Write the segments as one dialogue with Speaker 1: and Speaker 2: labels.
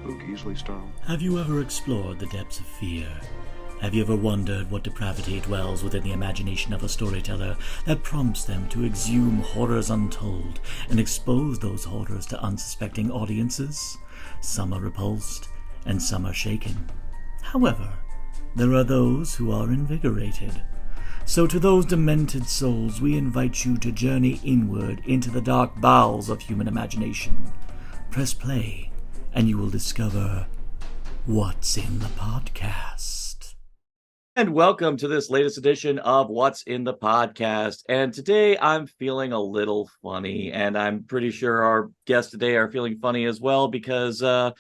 Speaker 1: spook easily startled.
Speaker 2: Have you ever explored the depths of fear? Have you ever wondered what depravity dwells within the imagination of a storyteller that prompts them to exhume horrors untold and expose those horrors to unsuspecting audiences? Some are repulsed, and some are shaken. However, there are those who are invigorated. So to those demented souls, we invite you to journey inward into the dark bowels of human imagination. Press play, and you will discover what's in the podcast.
Speaker 3: And welcome to this latest edition of What's in the Podcast. And today I'm feeling a little funny, and I'm pretty sure our guests today are feeling funny as well because, well,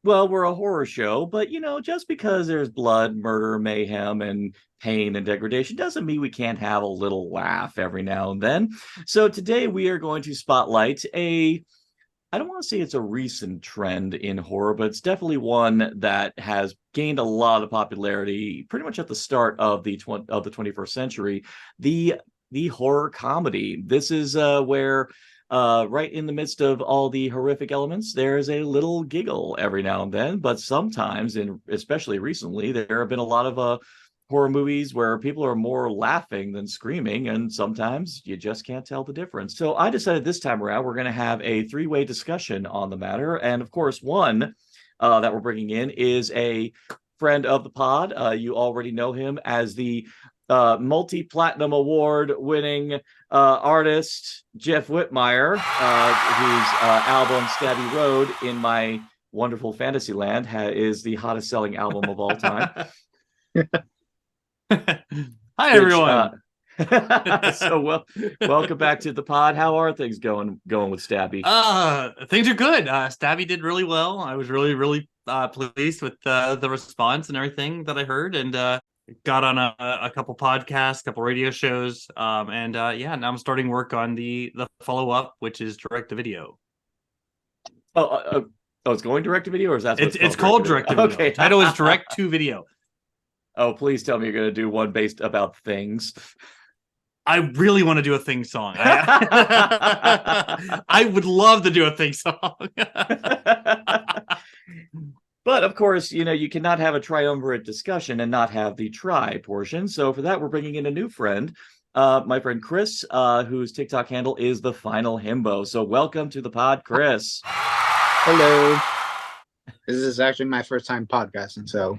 Speaker 3: we're a horror show, but, just because there's blood, murder, mayhem, and pain and degradation doesn't mean we can't have a little laugh every now and then. So today we are going to spotlight I don't want to say it's a recent trend in horror, but it's definitely one that has gained a lot of popularity pretty much at the start of the 21st century, the horror comedy. This is where right in the midst of all the horrific elements, there's a little giggle every now and then, but sometimes, and especially recently, there have been a lot of horror movies where people are more laughing than screaming, and sometimes you just can't tell the difference. So I decided this time around we're going to have a three-way discussion on the matter, and of course one that we're bringing in is a friend of the pod. You already know him as the multi-platinum award winning artist Jeff Whitmire, whose album Stabby Road in my wonderful Fantasyland is the hottest selling album of all time.
Speaker 4: Hi, everyone.
Speaker 3: So welcome back to the pod. How are things going with Stabby?
Speaker 4: Things are good. Stabby did really well. I was really pleased with the response and everything that I heard, and got on a couple podcasts, couple radio shows, and now I'm starting work on the follow-up, which is direct to video.
Speaker 3: Oh, it's going direct to video, or is that
Speaker 4: it's called direct to video? Okay, the title is direct to video.
Speaker 3: Oh, please tell me you're going to do one based about things.
Speaker 4: I really want to do a thing song. I would love to do a thing song.
Speaker 3: But of course, you cannot have a triumvirate discussion and not have the try portion. So for that, we're bringing in a new friend, my friend Chris, whose TikTok handle is the Final Himbo. So welcome to the pod, Chris.
Speaker 5: Hello. This is actually my first time podcasting. So.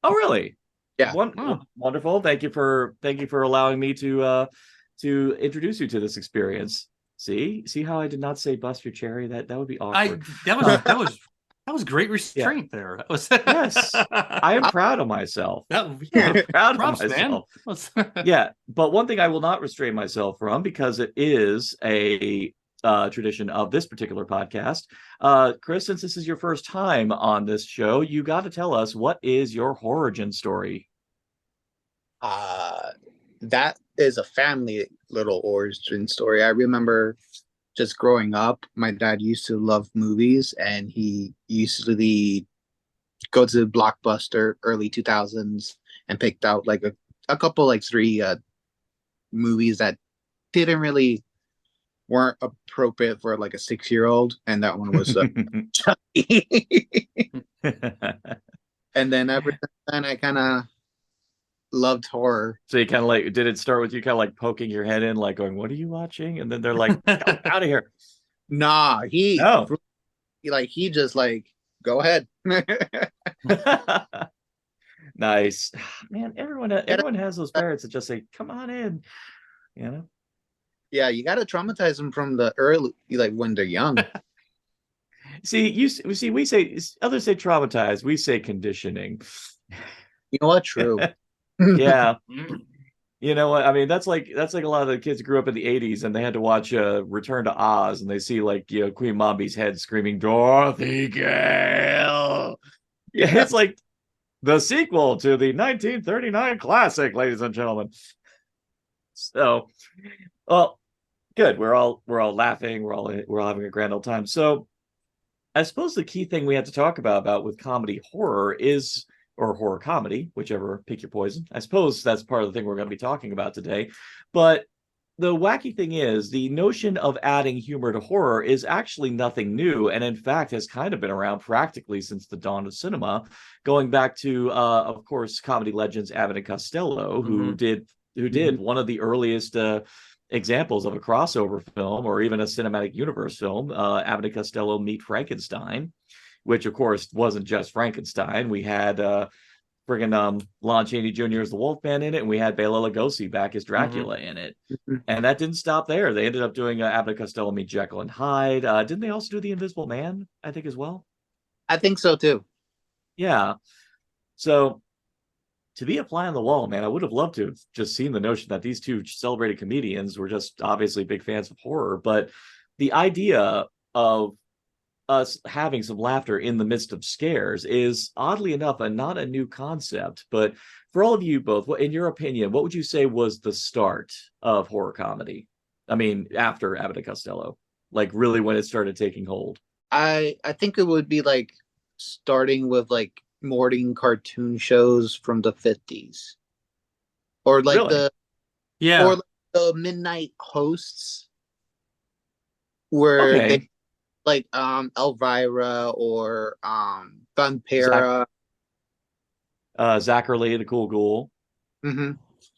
Speaker 3: Oh, really?
Speaker 5: Yeah.
Speaker 3: Wonderful. Thank you for allowing me to introduce you to this experience. See how I did not say bust your cherry? That would be awkward.
Speaker 4: That was great restraint there. That was
Speaker 3: yes. I am proud of myself. I'm proud of myself. Yeah, but one thing I will not restrain myself from, because it is a tradition of this particular podcast. Chris, since this is your first time on this show, you got to tell us, what is your origin story?
Speaker 5: That is a family little origin story. I remember just growing up, my dad used to love movies, and he used to go to Blockbuster early 2000s and picked out like a couple, like three movies that weren't appropriate for like a 6-year-old, and that one was Chucky. And then ever since then, I kind of loved horror.
Speaker 3: So you kind of did it start with you kind of like poking your head in, like going, "What are you watching?" And then they're like, "Out of here!"
Speaker 5: Nah, he just like, go ahead.
Speaker 3: Nice, man. Everyone has those parents that just say, "Come on in,"
Speaker 5: Yeah, you got to traumatize them from the early, like when they're young.
Speaker 3: We say, others say traumatized, we say conditioning.
Speaker 5: You know what? True.
Speaker 3: Yeah. You know what? I mean, that's like a lot of the kids grew up in the 80s and they had to watch Return to Oz, and they see Queen Mombi's head screaming, "Dorothy Gale." Yeah, it's like the sequel to the 1939 classic, ladies and gentlemen. So, well, good. We're all laughing. We're all having a grand old time. So, I suppose the key thing we have to talk about with comedy horror is, or horror comedy, whichever, pick your poison. I suppose that's part of the thing we're going to be talking about today. But the wacky thing is the notion of adding humor to horror is actually nothing new, and in fact has kind of been around practically since the dawn of cinema, going back to of course comedy legends Abbott and Costello, who did one of the earliest examples of a crossover film or even a cinematic universe film, Abbott and Costello Meet Frankenstein, which of course wasn't just Frankenstein. We had friggin' Lon Chaney Jr. as the Wolfman in it, and we had Bela Lugosi back as Dracula in it. And that didn't stop there. They ended up doing Abbott and Costello Meet Jekyll and Hyde. Didn't they also do The Invisible Man, I think, as well?
Speaker 5: I think so too.
Speaker 3: Yeah. So to be a fly on the wall, man, I would have loved to have just seen the notion that these two celebrated comedians were just obviously big fans of horror. But the idea of us having some laughter in the midst of scares is oddly enough not a new concept. But for all of you both, in your opinion, what would you say was the start of horror comedy? I mean, after Abbott and Costello, like really when it started taking hold.
Speaker 5: I think it would be like starting with like morning cartoon shows from the 50s, or like
Speaker 3: Really?
Speaker 5: or like the midnight hosts, where they like Elvira or Vampira,
Speaker 3: Zachary the Cool Ghoul.
Speaker 5: Mm-hmm.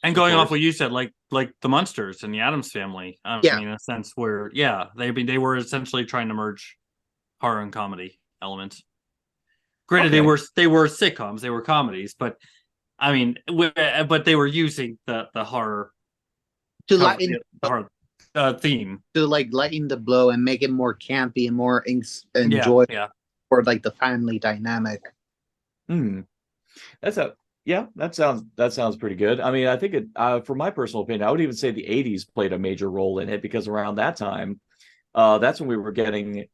Speaker 4: And going off what you said, like the Munsters and the Addams Family, I mean, in a sense where they were essentially trying to merge horror and comedy elements. Granted, they were sitcoms, they were comedies, but I mean, but they were using the horror
Speaker 5: to lighten
Speaker 4: the horror theme,
Speaker 5: to like lighten the blow and make it more campy and more enjoyable for like the family dynamic.
Speaker 3: That sounds pretty good. I mean, I think from my personal opinion, I would even say the 80s played a major role in it, because around that time, that's when we were getting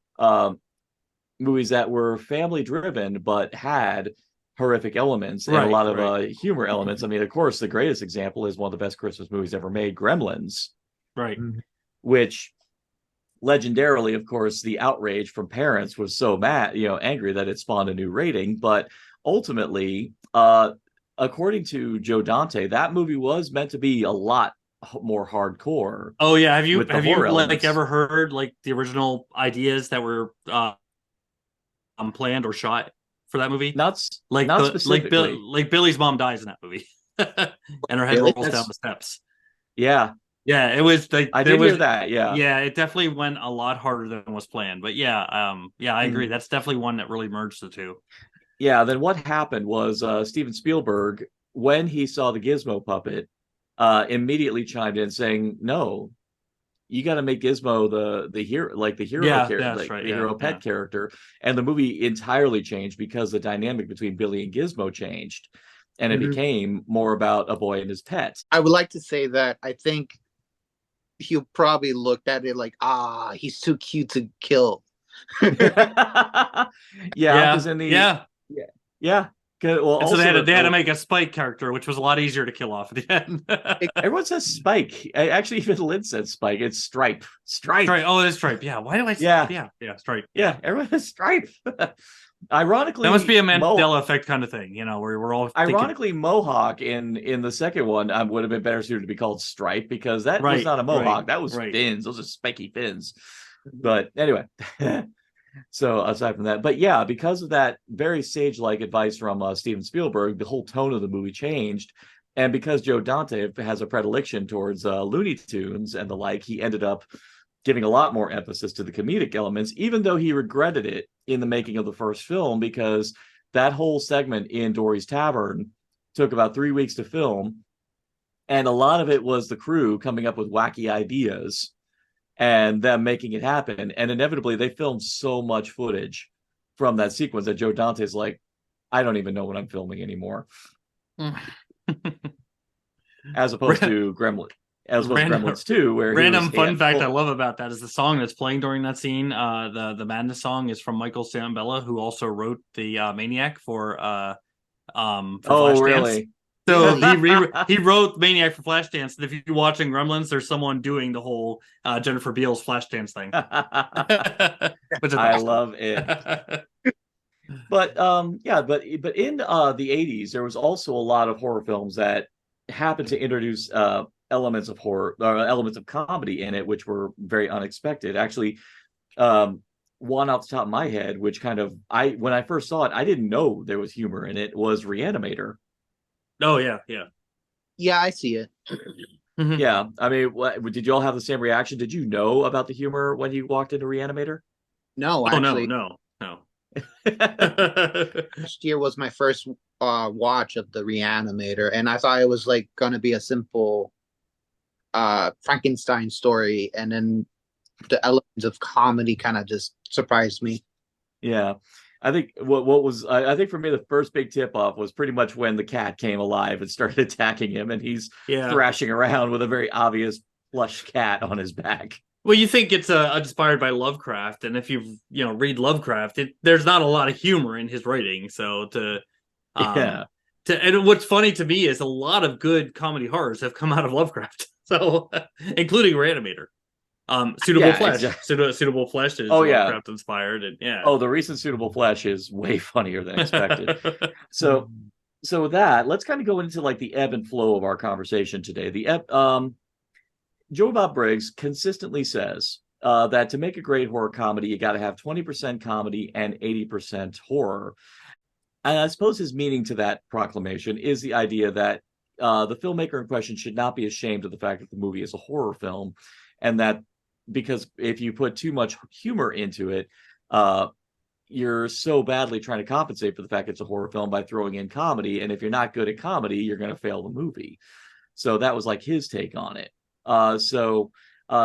Speaker 3: movies that were family driven but had horrific elements and a lot of humor elements. I mean, of course, the greatest example is one of the best Christmas movies ever made, Gremlins, which legendarily, of course, the outrage from parents was so angry that it spawned a new rating. But ultimately, according to Joe Dante, that movie was meant to be a lot more hardcore.
Speaker 4: Oh yeah, have you like ever heard like the original ideas that were planned or shot for that movie?
Speaker 3: Not specifically.
Speaker 4: Like Billy's mom dies in that movie, and her head rolls down the steps.
Speaker 3: Yeah,
Speaker 4: it was like
Speaker 3: I did hear that.
Speaker 4: Yeah, it definitely went a lot harder than was planned. But I agree. That's definitely one that really merged the two.
Speaker 3: Yeah. Then what happened was Steven Spielberg, when he saw the Gizmo puppet, immediately chimed in saying, "No, you got to make Gizmo the hero, like the hero character, hero pet character." And the movie entirely changed because the dynamic between Billy and Gizmo changed, and it became more about a boy and his pet.
Speaker 5: I would like to say that I think he probably looked at it like, he's too cute to kill.
Speaker 3: Good. Well,
Speaker 4: so they had to make a Spike character, which was a lot easier to kill off at the end.
Speaker 3: Everyone says Spike. Actually, even Lynn said Spike. It's Stripe. Stripe.
Speaker 4: Oh, it's Stripe. Yeah. Why do I say Stripe?
Speaker 3: Yeah, everyone has Stripe. Ironically,
Speaker 4: that must be a Mandela effect kind of thing, where we're all
Speaker 3: ironically Mohawk in the second one would have been better suited to be called Stripe, because that was not a Mohawk. That was fins. Those are spiky fins. But anyway. So aside from that, but yeah, because of that very sage-like advice from Steven Spielberg, the whole tone of the movie changed. And because Joe Dante has a predilection towards Looney Tunes and the like, he ended up giving a lot more emphasis to the comedic elements, even though he regretted it in the making of the first film, because that whole segment in Dory's Tavern took about 3 weeks to film. And a lot of it was the crew coming up with wacky ideas and them making it happen. And inevitably, they filmed so much footage from that sequence that Joe Dante's like, I don't even know what I'm filming anymore. As opposed to Gremlins 2, where
Speaker 4: random fun fact I love about that is the song that's playing during that scene. The Madness song is from Michael Sambella, who also wrote the Maniac for Flashdance.
Speaker 3: Really?
Speaker 4: So he wrote Maniac for Flashdance, and if you're watching Gremlins, there's someone doing the whole Jennifer Beals Flashdance thing.
Speaker 3: I love it. But in the 80s, there was also a lot of horror films that happened to introduce elements of horror or elements of comedy in it, which were very unexpected. Actually, one off the top of my head, which kind of when I first saw it, I didn't know there was humor in it, was Reanimator.
Speaker 4: Oh yeah, yeah.
Speaker 5: Yeah, I see it.
Speaker 4: Mhm.
Speaker 3: Yeah, I mean, did you all have the same reaction? Did you know about the humor when you walked into Reanimator?
Speaker 5: No,
Speaker 4: Oh no,
Speaker 5: actually,
Speaker 4: no, no.
Speaker 5: last year was my first watch of the Reanimator, and I thought it was like gonna be a simple Frankenstein story, and then the elements of comedy kind of just surprised me.
Speaker 3: Yeah, I think what was I think for me the first big tip off was pretty much when the cat came alive and started attacking him, and he's
Speaker 4: Yeah.
Speaker 3: thrashing around with a very obvious plush cat on his back.
Speaker 4: Well, you think it's inspired by Lovecraft, and if read Lovecraft, there's not a lot of humor in his writing. So
Speaker 3: Yeah,
Speaker 4: and what's funny to me is a lot of good comedy horrors have come out of Lovecraft. So including Reanimator. Suitable
Speaker 3: Yeah,
Speaker 4: Flesh.
Speaker 3: exactly.
Speaker 4: Suitable Flesh is
Speaker 3: Oh yeah.
Speaker 4: Lovecraft inspired, and yeah.
Speaker 3: Oh, the recent Suitable Flesh is way funnier than expected. So with that, let's kind of go into like the ebb and flow of our conversation today. Joe Bob Briggs consistently says that to make a great horror comedy, you got to have 20% comedy and 80% horror. And I suppose his meaning to that proclamation is the idea that the filmmaker in question should not be ashamed of the fact that the movie is a horror film, and that because if you put too much humor into it, you're so badly trying to compensate for the fact it's a horror film by throwing in comedy. And if you're not good at comedy, you're going to fail the movie. So that was like his take on it. So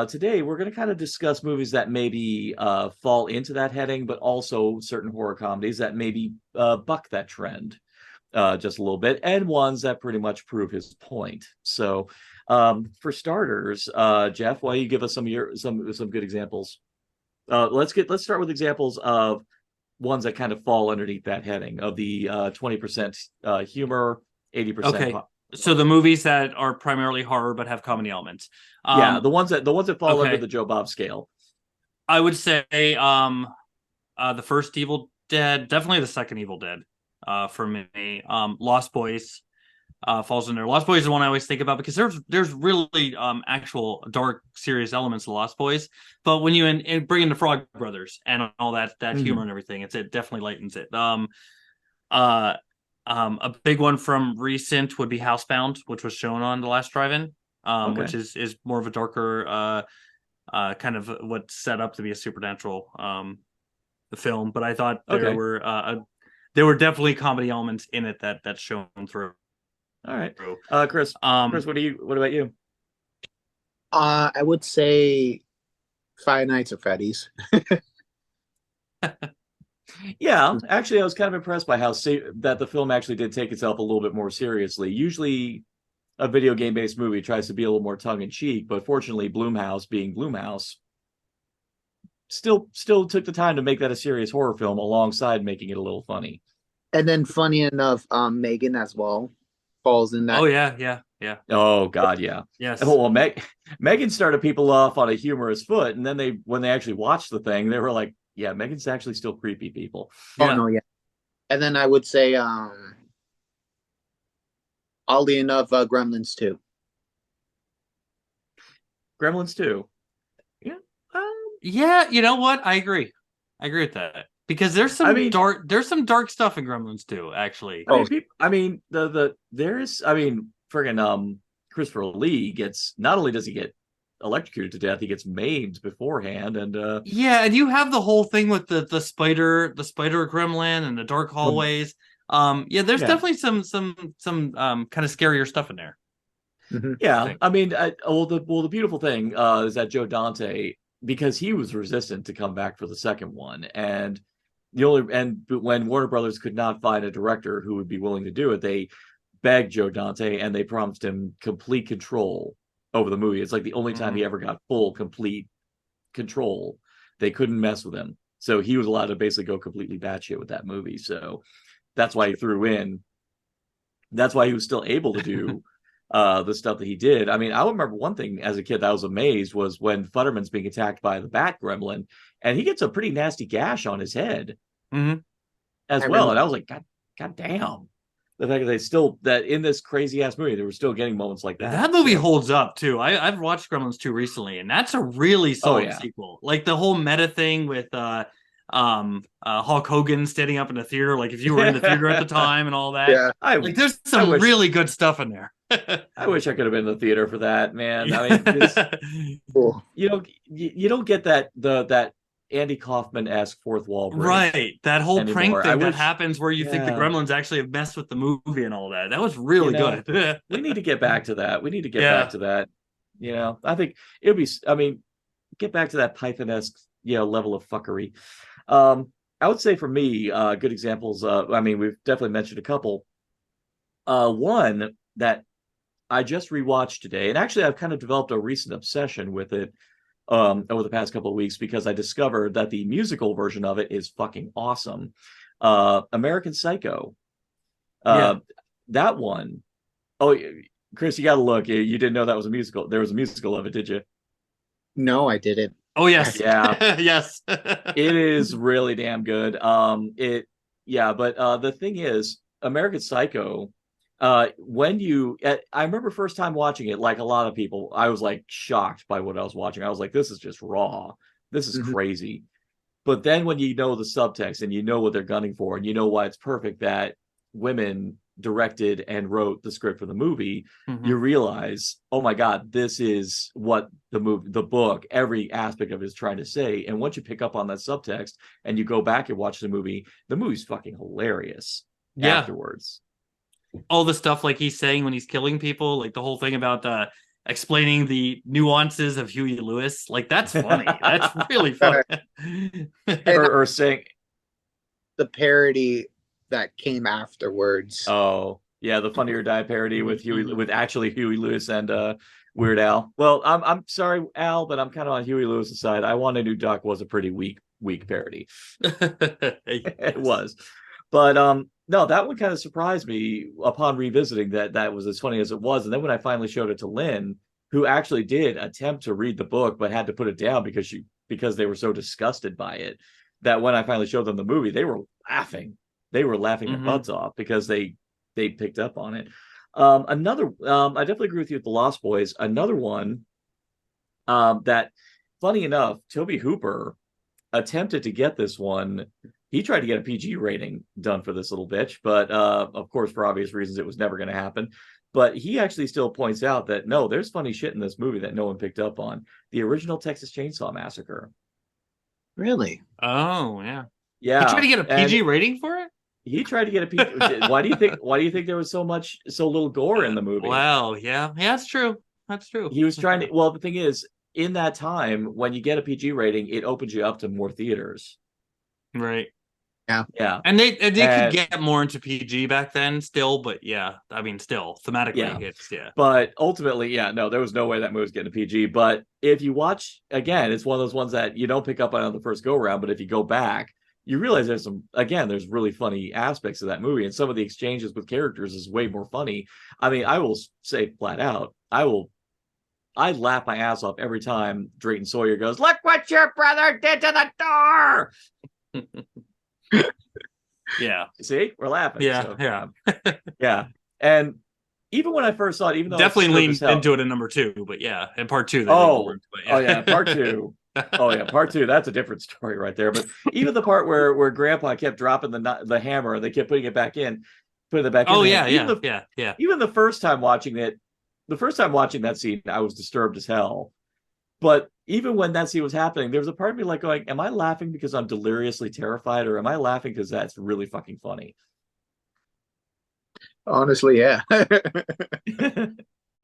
Speaker 3: today we're going to kind of discuss movies that maybe fall into that heading, but also certain horror comedies that maybe buck that trend just a little bit, and ones that pretty much prove his point. So for starters, Jeff, why don't you give us some good examples? Let's start with examples of ones that kind of fall underneath that heading of the 20% humor, 80%.
Speaker 4: Okay. So the movies that are primarily horror but have comedy elements.
Speaker 3: Yeah, the ones that fall
Speaker 4: okay.
Speaker 3: under the Joe Bob scale.
Speaker 4: I would say the first Evil Dead, definitely the second Evil Dead for me. Lost Boys falls in there. Lost Boys is the one I always think about because there's really actual dark, serious elements to Lost Boys. But when you bring in the Frog Brothers and all that humor and everything, it definitely lightens it. A big one from recent would be Housebound, which was shown on the last drive-in, which is more of a darker kind of what's set up to be a supernatural film. But I thought there were definitely comedy elements in it that's shown through.
Speaker 3: All right, Chris. Chris, what about you?
Speaker 5: I would say Five Nights at Freddy's.
Speaker 3: Yeah, actually, I was kind of impressed by how that the film actually did take itself a little bit more seriously. Usually, a video game-based movie tries to be a little more tongue-in-cheek, but fortunately, Blumhouse, being Blumhouse, still took the time to make that a serious horror film alongside making it a little funny.
Speaker 5: And then, funny enough, Megan as well falls in that.
Speaker 4: Oh yeah.
Speaker 3: Oh God, yeah.
Speaker 4: Yes.
Speaker 3: Oh, well, Megan started people off on a humorous foot, and then when they actually watched the thing, they were like, "Yeah, Megan's actually still creepy." People.
Speaker 5: Oh no, yeah. And then I would say, oddly enough, Gremlins 2.
Speaker 3: Gremlins 2. Yeah.
Speaker 4: Yeah, you know what? I agree with that. Because there's some dark stuff in Gremlins 2, actually.
Speaker 3: Friggin' Christopher Lee gets, not only does he get electrocuted to death, he gets maimed beforehand, and
Speaker 4: yeah, and you have the whole thing with the spider gremlin and the dark hallways. There's definitely some kind of scarier stuff in there.
Speaker 3: Yeah, the beautiful thing is that Joe Dante, because he was resistant to come back for the second one, and when Warner Brothers could not find a director who would be willing to do it, they begged Joe Dante and they promised him complete control over the movie. It's like the only time he ever got full, complete control. They couldn't mess with him, so he was allowed to basically go completely batshit with that movie. So that's why he threw in. That's why he was still able to do the stuff that he did. I mean, I remember one thing as a kid that I was amazed was when Futterman's being attacked by the Bat Gremlin, and he gets a pretty nasty gash on his head as well. And I was like, God damn. the fact that they still, that in this crazy ass movie, they were still getting moments like that.
Speaker 4: That movie holds up too. I've watched Gremlins 2 recently, and that's a really solid sequel. Like the whole meta thing with Hulk Hogan standing up in the theater, like if you were in the theater at the time and all that.
Speaker 5: Yeah.
Speaker 4: There's some really good stuff in there.
Speaker 3: I wish I could have been in the theater for that, man. I mean,
Speaker 5: Cool.
Speaker 3: you don't get that Andy Kaufman-esque fourth wall break.
Speaker 4: Right. That whole
Speaker 3: anymore.
Speaker 4: prank thing that happens where you think the Gremlins actually have messed with the movie and all that. That was really good.
Speaker 3: We need to get back to that. Back to that. I think it would be, I mean, get back to that Python-esque, level of fuckery. I would say for me, good examples. I mean, we've definitely mentioned a couple. One that I just rewatched today, and actually I've kind of developed a recent obsession with it over the past couple of weeks because I discovered that the musical version of it is fucking awesome. American Psycho. That one. Oh, Chris, you got to look. You didn't know that was a musical. There was a musical of it, did you?
Speaker 5: No, I didn't.
Speaker 4: Oh yes,
Speaker 3: yeah,
Speaker 4: yes.
Speaker 3: It is really damn good. But the thing is, American Psycho. I remember first time watching it, like a lot of people, I was like shocked by what I was watching. I was like, this is just raw. This is crazy. But then when you know the subtext and you know what they're gunning for, and you know why it's perfect that women directed and wrote the script for the movie, you realize, oh my God, this is what the book, every aspect of it is trying to say. And once you pick up on that subtext and you go back and watch the movie's fucking hilarious afterwards.
Speaker 4: All the stuff like he's saying when he's killing people, like the whole thing about explaining the nuances of Huey Lewis, like that's funny. That's really funny.
Speaker 3: or saying
Speaker 5: the parody that came afterwards.
Speaker 3: Oh yeah, the Funny or Die parody with Huey Lewis and Weird Al. Well, I'm sorry, Al, but I'm kind of on Huey Lewis's side. I Want a New Duck was a pretty weak parody. It was, but no, that one kind of surprised me upon revisiting that was as funny as it was. And then when I finally showed it to Lynn, who actually did attempt to read the book but had to put it down because they were so disgusted by it, that when I finally showed them the movie, they were laughing. They were laughing their butts off because they picked up on it. I definitely agree with you with The Lost Boys. Another one that, funny enough, Toby Hooper attempted to get this one. He tried to get a PG rating done for this little bitch, but of course, for obvious reasons, it was never going to happen. But he actually still points out that, no, there's funny shit in this movie that no one picked up on. The original Texas Chainsaw Massacre.
Speaker 5: Really?
Speaker 4: Oh, yeah.
Speaker 3: Yeah.
Speaker 4: He tried to get a PG rating for it?
Speaker 3: He tried to get a PG. Why do you think there was so little gore in the movie?
Speaker 4: Wow, yeah. Yeah, that's true. That's true.
Speaker 3: He was trying to, well, the thing is, in that time, when you get a PG rating, it opens you up to more theaters.
Speaker 4: Right.
Speaker 3: Yeah.
Speaker 4: And they could get more into PG back then still, but yeah, I mean, still thematically, it's
Speaker 3: But ultimately, no, there was no way that movie was getting a PG. But if you watch again, it's one of those ones that you don't pick up on the first go round. But if you go back, you realize there's really funny aspects of that movie, and some of the exchanges with characters is way more funny. I mean, I will say flat out, I laugh my ass off every time Drayton Sawyer goes, "Look what your brother did to the door."
Speaker 4: Yeah.
Speaker 3: See, we're laughing.
Speaker 4: Yeah.
Speaker 3: Yeah. And even when I first saw it, even though
Speaker 4: definitely leaned into it in number 2, but yeah, in part 2.
Speaker 3: Part 2. Part 2. That's a different story right there. But even the part where Grandpa kept dropping the hammer and they kept putting it back in. Even the first time watching it, that scene, I was disturbed as hell. But even when that scene was happening, there was a part of me like going, am I laughing because I'm deliriously terrified, or am I laughing because that's really fucking funny?
Speaker 5: Honestly, yeah. I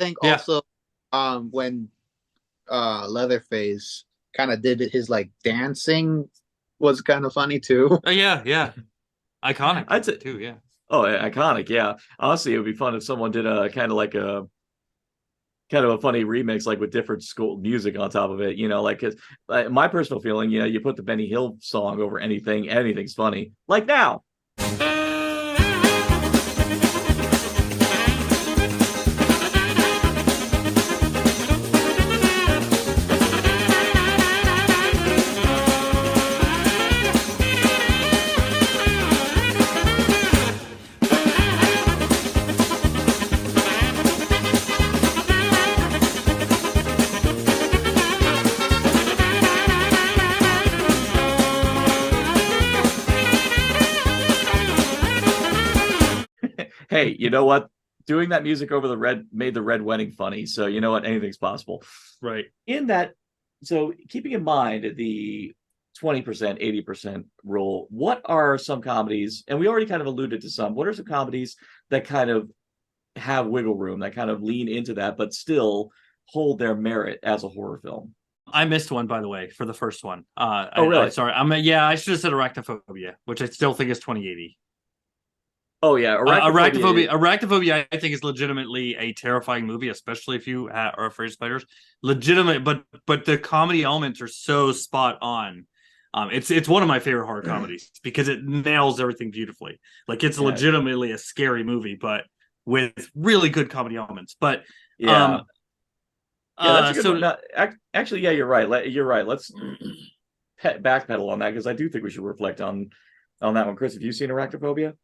Speaker 5: think also when Leatherface kind of did his like dancing was kind of funny too.
Speaker 4: Oh yeah. Iconic.
Speaker 3: I'd say
Speaker 4: too, yeah.
Speaker 3: Oh, iconic, yeah. Honestly, it would be fun if someone did a kind of a funny remix, like with different school music on top of it, like, cause my personal feeling, you put the Benny Hill song over anything's funny. Like now. Hey, you know what? Doing that music over the red made the red wedding funny. So you know what? Anything's possible.
Speaker 4: Right.
Speaker 3: In that, so keeping in mind the 20%, 80% rule, what are some comedies, and we already kind of alluded to some, what are some comedies that kind of have wiggle room, that kind of lean into that, but still hold their merit as a horror film?
Speaker 4: I missed one, by the way, for the first one.
Speaker 3: Oh, really?
Speaker 4: Sorry. I should have said Arachnophobia, which I still think is 2080.
Speaker 3: Oh, yeah.
Speaker 4: Arachnophobia, I think, is legitimately a terrifying movie, especially if you are afraid of spiders. Legitimate, but the comedy elements are so spot on. It's one of my favorite horror comedies because it nails everything beautifully. Like, it's legitimately a scary movie, but with really good comedy elements. But
Speaker 3: yeah, that's a good one. No, actually, yeah, you're right. You're right. Let's backpedal on that because I do think we should reflect on that one. Chris, have you seen Arachnophobia?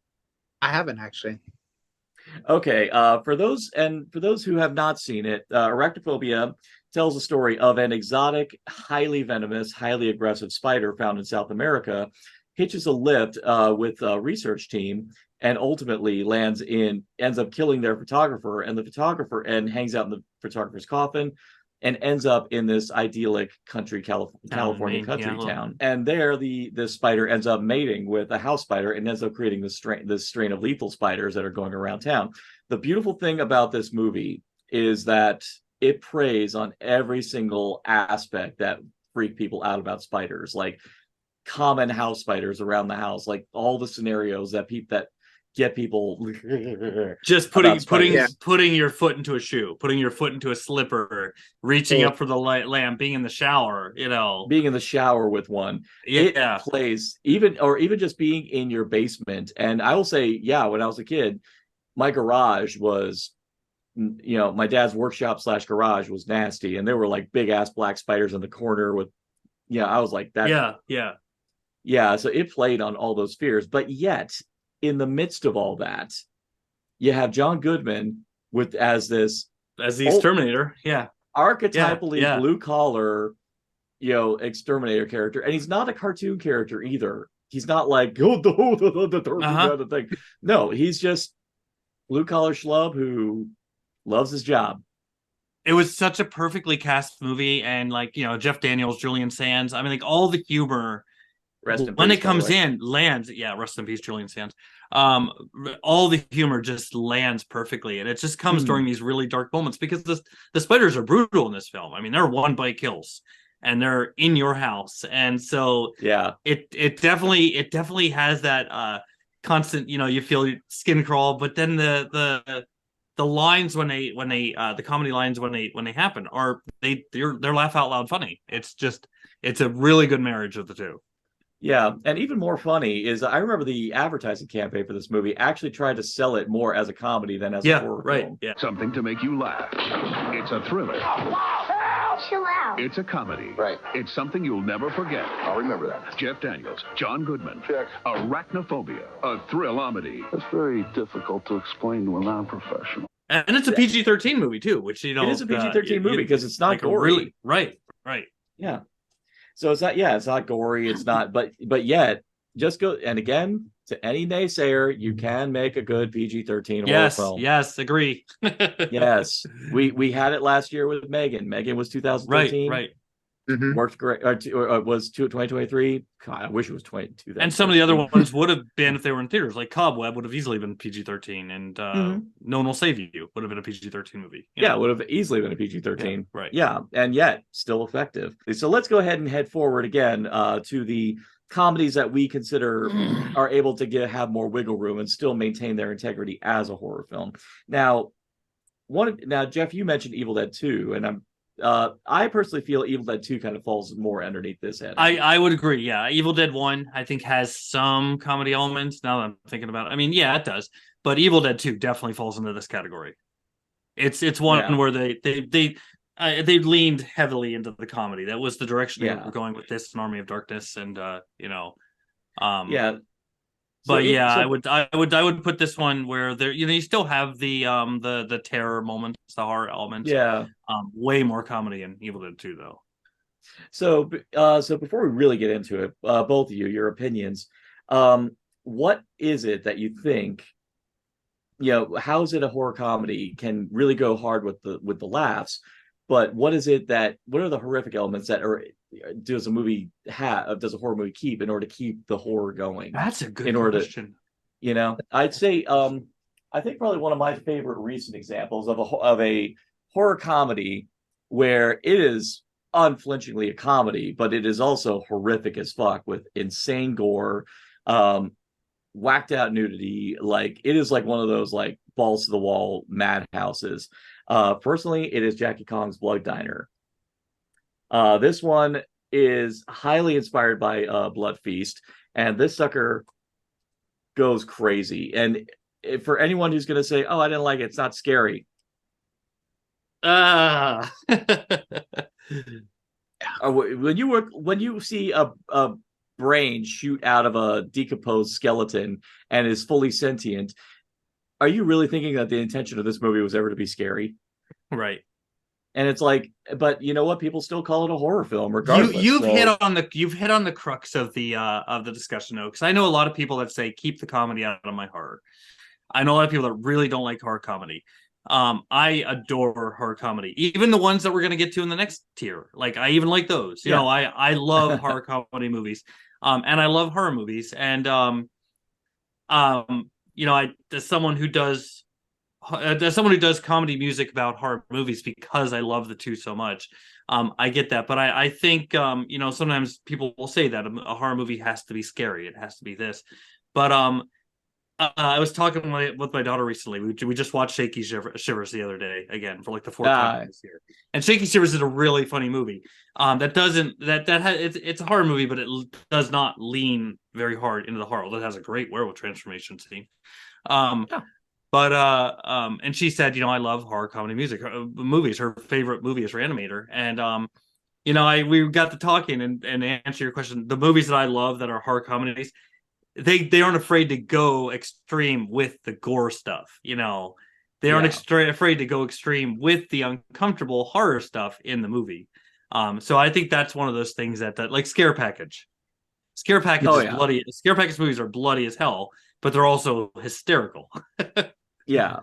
Speaker 5: I haven't actually.
Speaker 3: Okay, for those who have not seen it, Arachnophobia tells the story of an exotic, highly venomous, highly aggressive spider found in South America, hitches a lift with a research team, and ultimately ends up killing their photographer, and the photographer hangs out in the photographer's coffin, and ends up in this idyllic California country town. And there, the spider ends up mating with a house spider and ends up creating this strain of lethal spiders that are going around town. The beautiful thing about this movie is that it preys on every single aspect that freak people out about spiders, like common house spiders around the house, like all the scenarios that get people
Speaker 4: just putting your foot into a shoe, putting your foot into a slipper, reaching up for the lamp, being in the shower,
Speaker 3: being in the shower with one. It plays even just being in your basement. And I will say, when I was a kid, my garage was, my dad's workshop / garage was nasty, and there were like big ass black spiders in the corner with, I was like that. So it played on all those fears, but yet in the midst of all that, you have John Goodman as the
Speaker 4: exterminator,
Speaker 3: archetypally blue collar, exterminator character, and he's not a cartoon character either. He's not like the thing. No, he's just blue collar schlub who loves his job.
Speaker 4: It was such a perfectly cast movie, and Jeff Daniels, Julian Sands. I mean, like all the humor. When it comes in, lands. Yeah, rest in peace, Julian Sands. All the humor just lands perfectly, and it just comes during these really dark moments because the spiders are brutal in this film. I mean, they're one bite kills, and they're in your house, and so it definitely has that constant. You feel your skin crawl, but then the lines when they the comedy lines when they happen are they're laugh out loud funny. It's a really good marriage of the two.
Speaker 3: Yeah, and even more funny is I remember the advertising campaign for this movie actually tried to sell it more as a comedy than as a horror film.
Speaker 1: Yeah, something to make you laugh. It's a thriller.
Speaker 6: Chill out.
Speaker 1: It's a comedy.
Speaker 6: Right.
Speaker 1: It's something you'll never forget.
Speaker 6: I'll remember that.
Speaker 1: Jeff Daniels, John Goodman.
Speaker 6: Check.
Speaker 1: Arachnophobia, a thrill-omedy.
Speaker 6: That's very difficult to explain to a non-professional.
Speaker 4: And it's a PG-13 movie too, which
Speaker 3: it is a PG-13 movie because it's not gory.
Speaker 4: Right.
Speaker 3: Yeah. So it's not gory. It's not, but yet just go. And again, to any naysayer, you can make a good PG-13 horror film.
Speaker 4: Yes, agree.
Speaker 3: Yes, we had it last year with Megan. Megan was 2013.
Speaker 4: Right.
Speaker 3: Mm-hmm. Worked great. Was 2023. God, I wish it was 2022.
Speaker 4: And some of the other ones would have been if they were in theaters. Like Cobweb would have easily been PG-13, and No One Will Save You would have been a PG-13 movie.
Speaker 3: It would have easily been a PG-13.
Speaker 4: Yeah, right.
Speaker 3: Yeah, and yet still effective. So let's go ahead and head forward again to the comedies that we consider are able to have more wiggle room and still maintain their integrity as a horror film. Now, Jeff, you mentioned Evil Dead 2, and I personally feel Evil Dead 2 kind of falls more underneath this head.
Speaker 4: I would agree. Yeah, Evil Dead 1 I think has some comedy elements. Now that I'm thinking about it, I mean, yeah, it does. But Evil Dead 2 definitely falls into this category. It's one where they leaned heavily into the comedy. That was the direction they were going with this, an Army of Darkness, and I would put this one where there, you still have the terror moments, the horror elements.
Speaker 3: Yeah.
Speaker 4: Way more comedy in Evil Dead 2 though.
Speaker 3: So before we really get into it, both of you, your opinions, what is it that you think how is it a horror comedy can really go hard with the laughs, but what are the horrific elements that does a horror movie keep in order to keep the horror going?
Speaker 4: That's a good
Speaker 3: in order
Speaker 4: question.
Speaker 3: I'd say I think probably one of my favorite recent examples of a horror comedy where it is unflinchingly a comedy, but it is also horrific as fuck with insane gore, whacked out nudity. Like it is like one of those like balls to the wall madhouses. Personally, it is Jackie Kong's Blood Diner. This one is highly inspired by Blood Feast, and this sucker goes crazy. And for anyone who's going to say, "Oh, I didn't like it," it's not scary. When you see a brain shoot out of a decomposed skeleton and is fully sentient, are you really thinking that the intention of this movie was ever to be scary?
Speaker 4: Right.
Speaker 3: And it's like, but you know what? People still call it a horror film, regardless.
Speaker 4: You've hit on the crux of the discussion, though, because I know a lot of people that say keep the comedy out of my horror. I know a lot of people that really don't like horror comedy. I adore horror comedy, even the ones that we're gonna get to in the next tier. Like I even like those. I love horror comedy movies, and I love horror movies, and as someone who does comedy music about horror movies because I love the two so much. I get that, but I think sometimes people will say that a horror movie has to be scary. It has to be this, but I was talking with my daughter recently. We just watched Shaky Shivers the other day again for like the fourth time this year. And Shaky Shivers is a really funny movie. It's a horror movie, but it does not lean very hard into the horror. It has a great werewolf transformation scene. But and she said, I love horror comedy movies. Her favorite movie is Reanimator, and we got to talking and answer your question. The movies that I love that are horror comedies, they aren't afraid to go extreme with the gore stuff. They aren't afraid to go extreme with the uncomfortable horror stuff in the movie. So I think that's one of those things that like Scare Package. Scare Package is bloody. Scare Package movies are bloody as hell, but they're also hysterical.
Speaker 3: Yeah.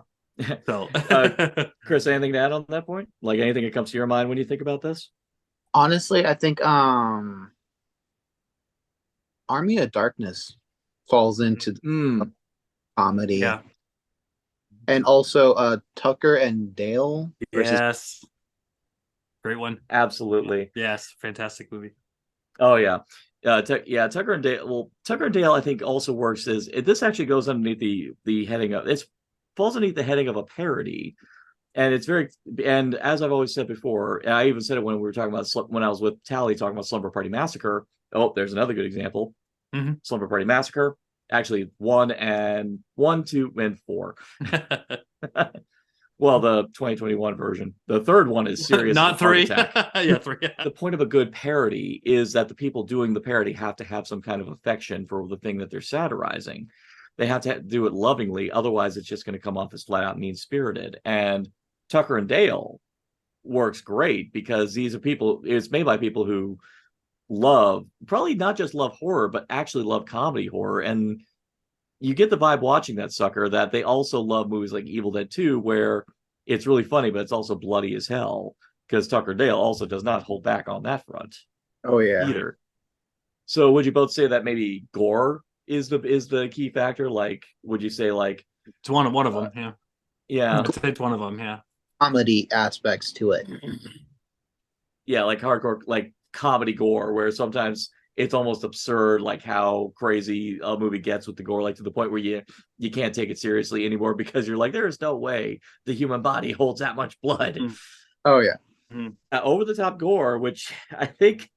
Speaker 4: So,
Speaker 3: Chris, anything to add on that point? Like anything that comes to your mind when you think about this?
Speaker 5: Honestly, I think Army of Darkness falls into comedy.
Speaker 4: Yeah.
Speaker 5: And also Tucker and Dale.
Speaker 4: Yes. Great one.
Speaker 3: Absolutely.
Speaker 4: Yes. Fantastic movie.
Speaker 3: Oh yeah. Tucker and Dale. Well, Tucker and Dale, I think, also works this actually goes underneath the heading of it falls underneath the heading of a parody, and and as I've always said before, and I even said it when we were talking about when I was with Tally talking about Slumber Party Massacre. Oh, there's another good example.
Speaker 4: Mm-hmm.
Speaker 3: Slumber Party Massacre, actually 1, 2, and 4. Well, the 2021 version. The third one is serious.
Speaker 4: Not 3.
Speaker 3: 3.
Speaker 4: Yeah, 3.
Speaker 3: The point of a good parody is that the people doing the parody have to have some kind of affection for the thing that they're satirizing. They have to do it lovingly. Otherwise, it's just going to come off as flat out mean-spirited. And Tucker and Dale works great because it's made by people who probably not just love horror, but actually love comedy horror. And you get the vibe watching that sucker that they also love movies like Evil Dead 2, where it's really funny, but it's also bloody as hell, because Tucker Dale also does not hold back on that front.
Speaker 5: Oh yeah.
Speaker 3: Either. So would you both say that maybe gore is the key factor? Like, would you say like
Speaker 4: it's one of them? Yeah.
Speaker 3: Yeah.
Speaker 4: It's one of them. Yeah.
Speaker 5: Comedy aspects to it.
Speaker 3: Yeah, like hardcore, like comedy gore, where sometimes it's almost absurd, like how crazy a movie gets with the gore, like to the point where you can't take it seriously anymore because you're like, there is no way the human body holds that much blood.
Speaker 5: Oh yeah.
Speaker 3: Over the top gore, which I think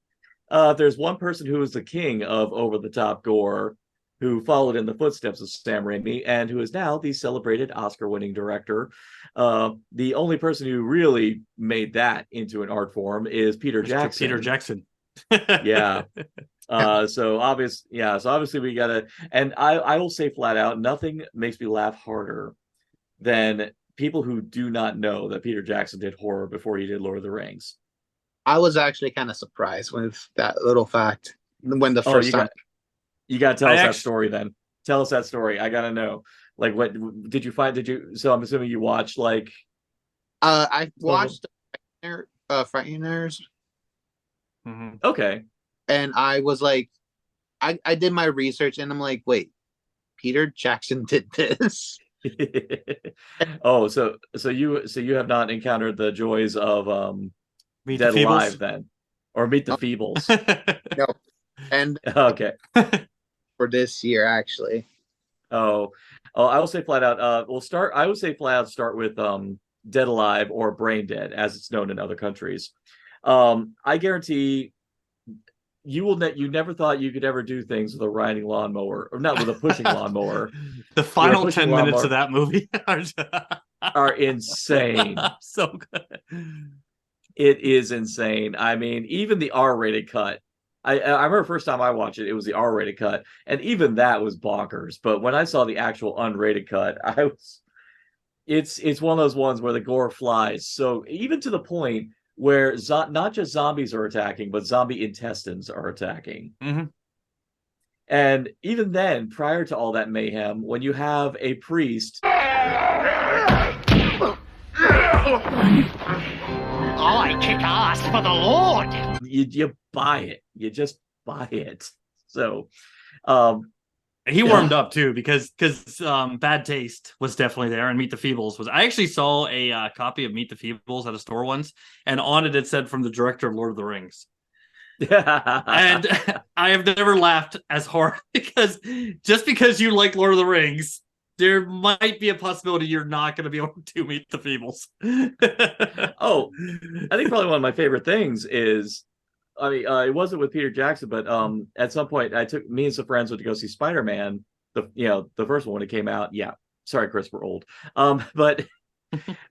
Speaker 3: there's one person who is the king of over the top gore, who followed in the footsteps of Sam Raimi and who is now the celebrated Oscar-winning director. The only person who really made that into an art form is Peter Jackson.
Speaker 4: Peter Jackson.
Speaker 3: Yeah. So obviously we gotta, and I will say flat out, nothing makes me laugh harder than people who do not know that Peter Jackson did horror before he did Lord of the Rings.
Speaker 5: I was actually kind of surprised with that little fact when the first time.
Speaker 3: You gotta tell us that story then. Tell us that story. I gotta know. Like, what did you find? So I'm assuming you watched like.
Speaker 5: I watched Frighteners.
Speaker 4: Mm-hmm.
Speaker 3: Okay.
Speaker 5: And I was like, I did my research, and I'm like, wait, Peter Jackson did this.
Speaker 3: Oh, so you have not encountered the joys of
Speaker 4: Meet
Speaker 3: Dead
Speaker 4: the
Speaker 3: Alive
Speaker 4: Feebles.
Speaker 3: then, or Meet the
Speaker 5: Oh.
Speaker 3: Feebles?
Speaker 5: No, and
Speaker 3: Okay.
Speaker 5: for this year actually.
Speaker 3: Oh, I will say flat out. I would say flat out start with Dead Alive or Brain Dead, as it's known in other countries. I guarantee you never thought you could ever do things with a riding lawnmower, or not with a pushing lawnmower.
Speaker 4: The final
Speaker 3: pushing
Speaker 4: 10 minutes
Speaker 3: lawnmower
Speaker 4: of that movie
Speaker 3: are insane.
Speaker 4: so good.
Speaker 3: It is insane. I mean, even the R-rated cut. I remember first time I watched it, it was the R-rated cut, and even that was bonkers. But when I saw the actual unrated cut, it's one of those ones where the gore flies. So even to the point where not just zombies are attacking, but zombie intestines are attacking.
Speaker 4: Mm-hmm.
Speaker 3: And even then, prior to all that mayhem, when you have a priest.
Speaker 7: I kick ass for the Lord.
Speaker 3: You buy it. You just buy it. So,
Speaker 4: he warmed up too because Bad Taste was definitely there, and Meet the Feebles was. I actually saw a copy of Meet the Feebles at a store once, and on it said from the director of Lord of the Rings. And I have never laughed as hard because just because you like Lord of the Rings, there might be a possibility you're not going to be able to Meet the Feebles.
Speaker 3: Oh, I think probably one of my favorite things is, I mean, it wasn't with Peter Jackson, but at some point me and some friends went to go see Spider-Man, the first one when it came out. Yeah, sorry, Chris, we're old. But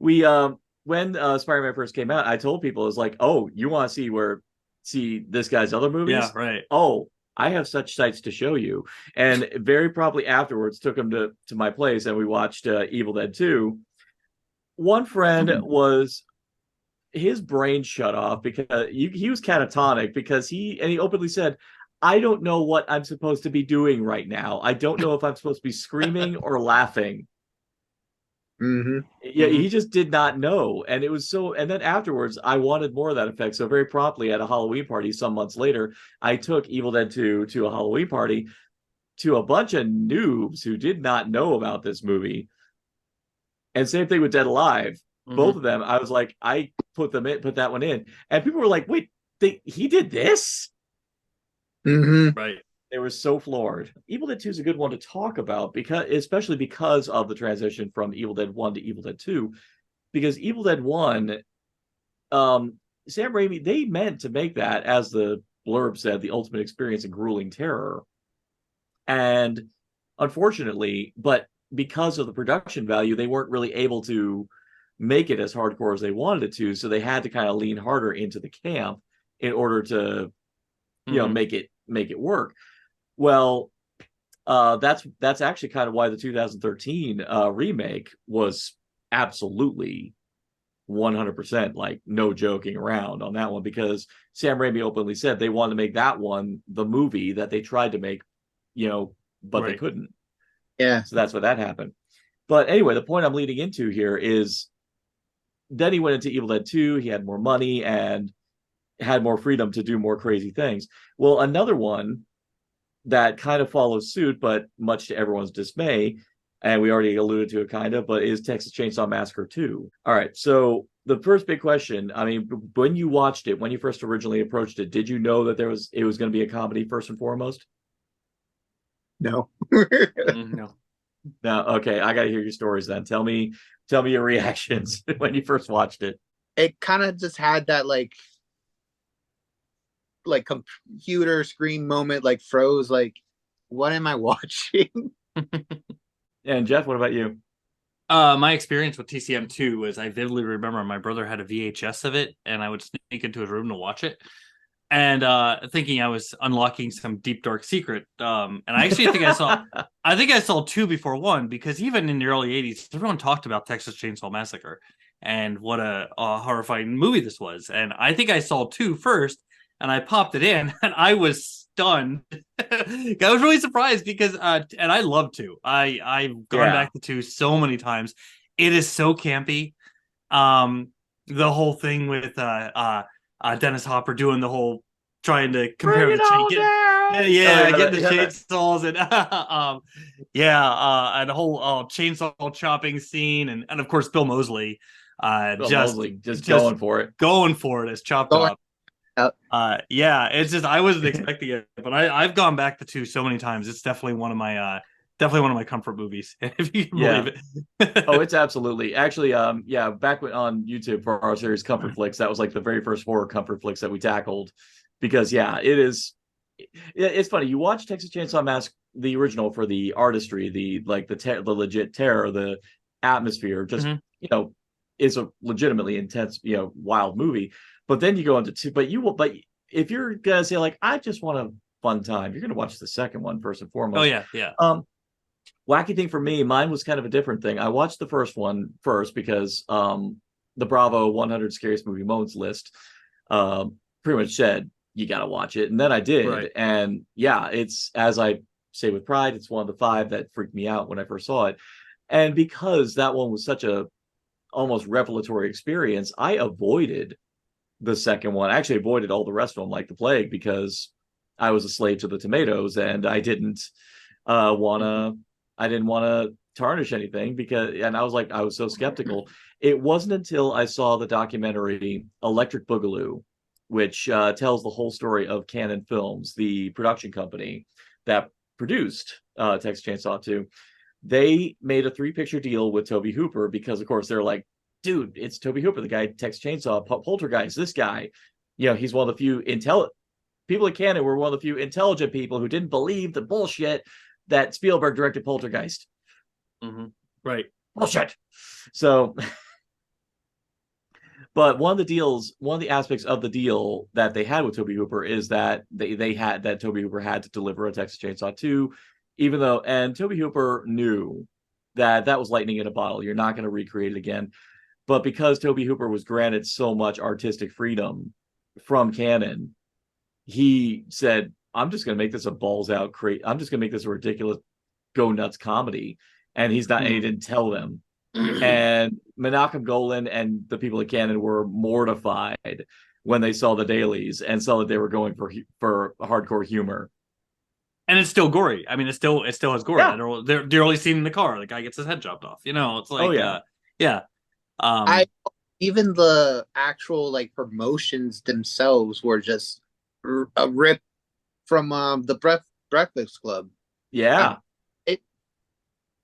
Speaker 3: we when Spider-Man first came out, I told people, it was like, oh, you want to see this guy's other movies?
Speaker 4: Yeah, right.
Speaker 3: Oh, I have such sights to show you. And very promptly afterwards took him to my place, and we watched Evil Dead 2. One friend was, his brain shut off because he was catatonic because he openly said, I don't know what I'm supposed to be doing right now. I don't know if I'm supposed to be screaming or laughing.
Speaker 5: Mm-hmm.
Speaker 3: Yeah, he just did not know. And it was so, and then afterwards I wanted more of that effect. So very promptly at a Halloween party some months later, I took Evil Dead 2 to a Halloween party to a bunch of noobs who did not know about this movie. And same thing with Dead Alive. Mm-hmm. Both of them, I was like, I put that one in. And people were like, wait, he did this?
Speaker 5: Mm-hmm.
Speaker 3: Right. They were so floored. Evil Dead 2 is a good one to talk about, especially because of the transition from Evil Dead 1 to Evil Dead 2. Because Evil Dead 1, Sam Raimi, they meant to make that, as the blurb said, the ultimate experience in grueling terror. And unfortunately, but because of the production value, they weren't really able to make it as hardcore as they wanted it to. So they had to kind of lean harder into the camp in order to, make it work. Well, that's actually kind of why the 2013 remake was absolutely 100% like no joking around on that one, because Sam Raimi openly said they wanted to make that one the movie that they tried to make, but
Speaker 4: right.
Speaker 3: They couldn't.
Speaker 5: Yeah.
Speaker 3: So that's what that happened. But anyway, the point I'm leading into here is then he went into Evil Dead 2. He had more money and had more freedom to do more crazy things. Well, another one that kind of follows suit, but much to everyone's dismay, and we already alluded to it kind of, but is Texas Chainsaw Massacre 2. All right, so the first big question, I mean, when you watched it, when you first originally approached it, did you know that it was going to be a comedy first and foremost?
Speaker 5: No.
Speaker 4: No.
Speaker 3: No, okay, I got to hear your stories then. Tell me your reactions when you first watched it.
Speaker 5: It kind of just had that like computer screen moment, like froze, like, what am I watching?
Speaker 3: And Jeff, what about you?
Speaker 4: My experience with TCM2 was, I vividly remember my brother had a VHS of it, and I would sneak into his room to watch it, and thinking I was unlocking some deep dark secret. And I actually think I saw 2 before 1, because even in the early 80s, everyone talked about Texas Chainsaw Massacre and what a horrifying movie this was. And I think I saw 2 first, and I popped it in, and I was stunned. I was really surprised because and I love 2. I've gone back to 2 so many times. It is so campy. The whole thing with Dennis Hopper doing the whole trying to compare the getting the chainsaws and and the whole chainsaw chopping scene, and of course Bill Moseley just
Speaker 3: going for it
Speaker 4: as Chop Top. It's just I wasn't expecting it, but I've gone back to 2 so many times. It's definitely one of my comfort movies, if you can believe it.
Speaker 3: Oh, it's absolutely. Actually, back on YouTube for our series Comfort Flicks, that was like the very first horror comfort flicks that we tackled, because it is. It's funny. You watch Texas Chainsaw Massacre, the original, for the artistry, the legit terror, the atmosphere. Just is a legitimately intense, wild movie. But then you go into 2. But if you're gonna say like, I just want a fun time, you're gonna watch the second one first and foremost.
Speaker 4: Oh yeah.
Speaker 3: Wacky thing for me, mine was kind of a different thing. I watched the first one first because the Bravo 100 Scariest Movie Moments list pretty much said you got to watch it, and then I did. Right. And it's, as I say with pride, it's one of the 5 that freaked me out when I first saw it. And because that one was such a almost revelatory experience, I avoided the second one. I actually avoided all the rest of them like the plague, because I was a slave to the tomatoes, and I didn't want to tarnish anything, and I was so skeptical. It wasn't until I saw the documentary Electric Boogaloo, which tells the whole story of Cannon Films, the production company that produced Texas Chainsaw 2. They made a 3-picture deal with Tobe Hooper because, of course, they're like, dude, it's Tobe Hooper, the guy Texas Chainsaw, Poltergeist, this guy. He's one of the few people at Cannon were one of the few intelligent people who didn't believe the bullshit that Spielberg directed Poltergeist.
Speaker 4: Mm-hmm. Right.
Speaker 3: Bullshit. So, but one of the aspects of the deal that they had with Tobe Hooper is that that Tobe Hooper had to deliver a Texas Chainsaw 2, and Tobe Hooper knew that was lightning in a bottle. You're not going to recreate it again. But because Tobe Hooper was granted so much artistic freedom from Cannon, he said, I'm just going to make this a balls out I'm just going to make this a ridiculous go nuts comedy. And he didn't tell them. And Menachem Golan and the people at Cannon were mortified when they saw the dailies and saw that they were going for hardcore humor.
Speaker 4: And it's still gory. I mean, it still has gore. Yeah. They're only seen in the car. The guy gets his head chopped off. It's like,
Speaker 5: even the actual like promotions themselves were just a rip from the Breakfast Club.
Speaker 3: Yeah.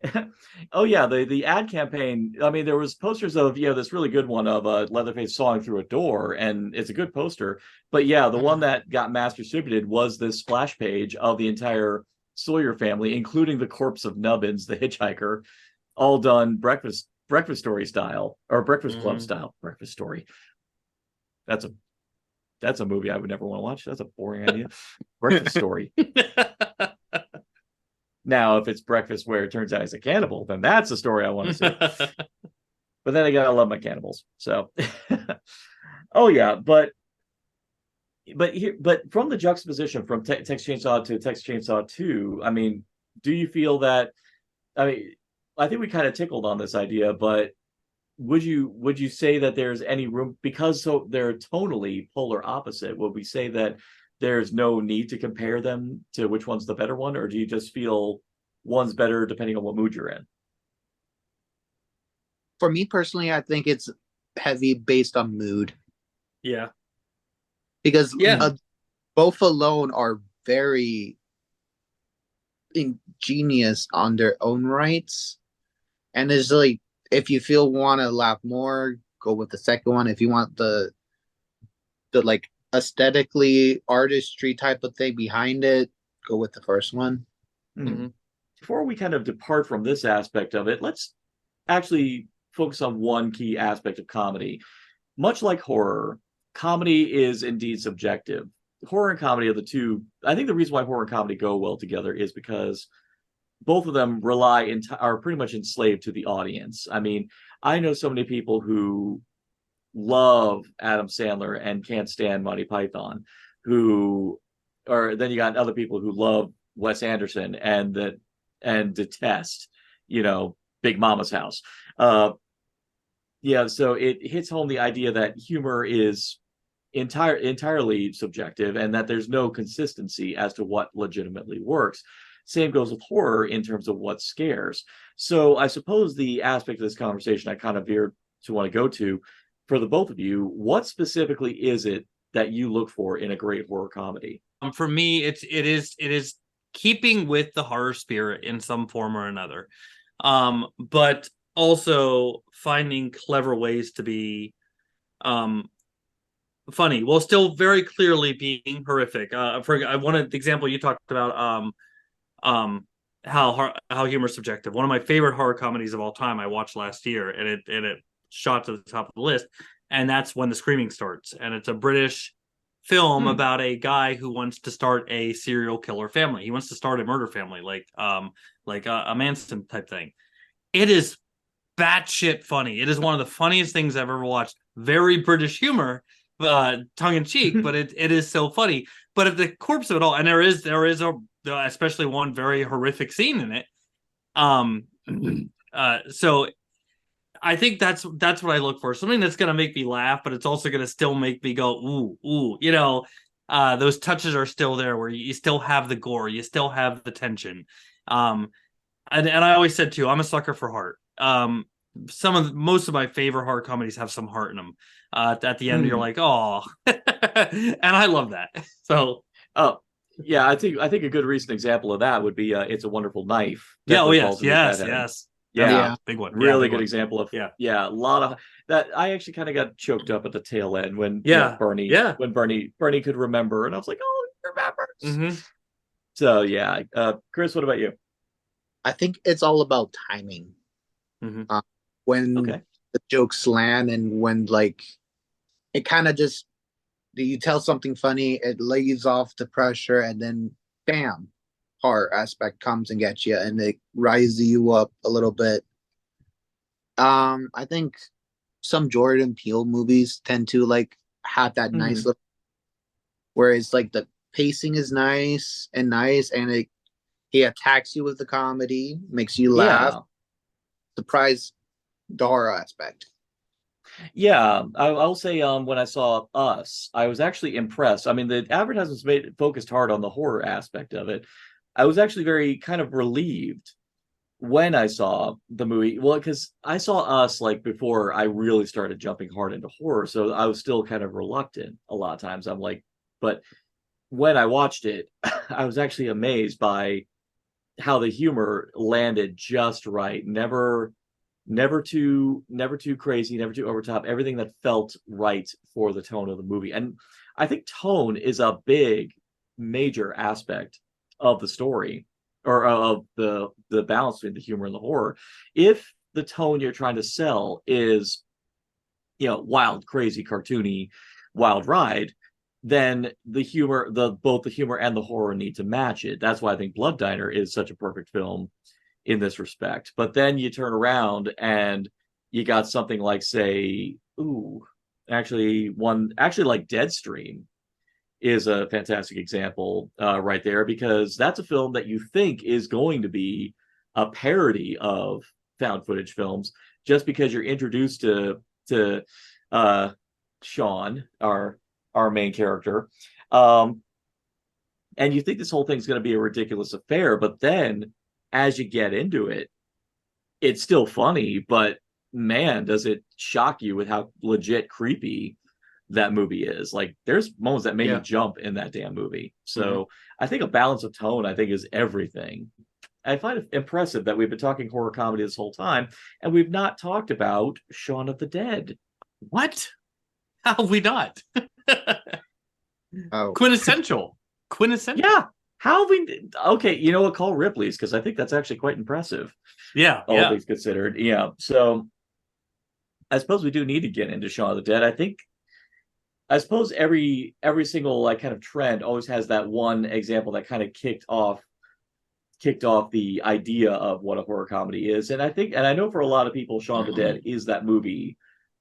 Speaker 3: The ad campaign. I mean, there was posters of this really good one of Leatherface sawing through a door, and it's a good poster. But the one that got mass distributed was this splash page of the entire Sawyer family, including the corpse of Nubbins, the hitchhiker, all done breakfast story style, or Breakfast Club style. Breakfast Story. That's a movie I would never want to watch. That's a boring idea. Breakfast Story. Now, if it's breakfast where it turns out he's a cannibal, then that's a story I want to see. But then again, I love my cannibals. So, but from the juxtaposition from Texas Chainsaw to Texas Chainsaw 2, I mean, do you feel that? I mean, I think we kind of tickled on this idea, but would you say that there's any room, because they're tonally polar opposite? Would we say that there's no need to compare them to which one's the better one, or do you just feel one's better depending on what mood you're in?
Speaker 5: For me personally, I think it's heavy based on mood.
Speaker 4: Yeah.
Speaker 5: Because both alone are very ingenious on their own rights. And it's like, if you want to laugh more, go with the second one. If you want the like aesthetically artistry type of thing behind it, go with the first one.
Speaker 3: Mm-hmm. Before we kind of depart from this aspect of it, let's actually focus on one key aspect of comedy. Much like horror, comedy is indeed subjective. Horror and comedy are the two. I think the reason why horror and comedy go well together is because both of them are pretty much enslaved to the audience. I mean, I know so many people who love Adam Sandler and can't stand Monty Python, who or then you got other people who love Wes Anderson and detest, Big Mama's House. Yeah, so it hits home the idea that humor is entirely subjective and that there's no consistency as to what legitimately works. Same goes with horror in terms of what scares. So I suppose the aspect of this conversation I kind of veered to want to go to for the both of you, what specifically is it that you look for in a great horror comedy?
Speaker 4: For me, it is keeping with the horror spirit in some form or another, but also finding clever ways to be funny while still very clearly being horrific. For one example, you talked about how humor is subjective. One of my favorite horror comedies of all time I watched last year, and it shot to the top of the list, and that's When the Screaming Starts. And it's a British film about a guy who wants to start a serial killer family. He wants to start a murder family, like a Manson type thing. It is batshit funny. It is one of the funniest things I've ever watched. Very British humor, tongue in cheek, but it is so funny. But at the corpse of it all, and there is especially one very horrific scene in it. So I think that's what I look for. Something that's going to make me laugh, but it's also going to still make me go, ooh. Those touches are still there where you still have the gore, you still have the tension. And I always said too, I'm a sucker for heart. Most of my favorite horror comedies have some heart in them. At the end, you're like, oh, and I love that. So,
Speaker 3: yeah, I think a good recent example of that would be It's a Wonderful Knife.
Speaker 4: Yeah, yes.
Speaker 3: Yeah,
Speaker 4: big one.
Speaker 3: Really
Speaker 4: big
Speaker 3: good
Speaker 4: one.
Speaker 3: example of a lot of that. I actually kind of got choked up at the tail end when Bernie could remember, and I was like, oh, he remembers.
Speaker 4: Mm-hmm.
Speaker 3: So yeah, Chris, what about you?
Speaker 5: I think it's all about timing.
Speaker 4: Mm-hmm.
Speaker 5: When the jokes land and when it kind of just you tell something funny, it lays off the pressure, and then bam, horror aspect comes and gets you, and it rises you up a little bit. I think some Jordan Peele movies tend to have that nice little, whereas the pacing is nice, and he attacks you with the comedy, makes you laugh, surprise the horror aspect.
Speaker 3: Yeah, I'll say when I saw Us, I was actually impressed. I mean, the advertisements focused hard on the horror aspect of it. I was actually very kind of relieved when I saw the movie. Well, because I saw Us before I really started jumping hard into horror, so I was still kind of reluctant a lot of times. I'm like, but when I watched it, I was actually amazed by how the humor landed just right. Never too crazy, never too over top. Everything that felt right for the tone of the movie. And I think tone is a big, major aspect of the story, or of the balance between the humor and the horror. If the tone you're trying to sell is, wild, crazy, cartoony, wild ride, then both the humor and the horror need to match it. That's why I think Blood Diner is such a perfect film in this respect. But then you turn around and you got something like, say, Deadstream is a fantastic example right there, because that's a film that you think is going to be a parody of found footage films, just because you're introduced to Sean, our main character, and you think this whole thing's going to be a ridiculous affair, but then as you get into it, it's still funny, but man, does it shock you with how legit creepy that movie is. There's moments that made me jump in that damn movie. So I think a balance of tone, is everything. I find it impressive that we've been talking horror comedy this whole time, and we've not talked about Shaun of the Dead.
Speaker 4: What? How have we not?
Speaker 5: Oh.
Speaker 4: Quintessential.
Speaker 3: Yeah. How have we? Okay, you know what? Call Ripley's, because I think that's actually quite impressive.
Speaker 4: Yeah.
Speaker 3: All things considered. Yeah. So I suppose we do need to get into Shaun of the Dead. I suppose every single kind of trend always has that one example that kind of kicked off the idea of what a horror comedy is. And I know for a lot of people, Shaun of the Dead is that movie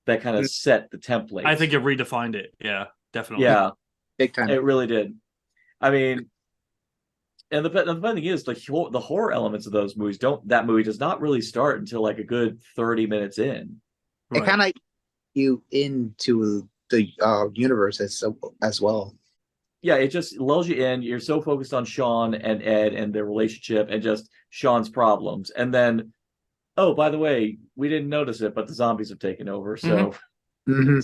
Speaker 3: that kind of set the template.
Speaker 4: I think it redefined it. Yeah, definitely.
Speaker 3: Yeah,
Speaker 5: big time.
Speaker 3: It really did. I mean, and the funny thing is, the horror elements of those movies that movie does not really start until like a good 30 minutes in.
Speaker 5: It kind of you into the universe as well.
Speaker 3: Yeah, it just lulls you in. You're so focused on Sean and Ed and their relationship and just Sean's problems. And then, oh, by the way, we didn't notice it, but the zombies have taken over. So,
Speaker 4: and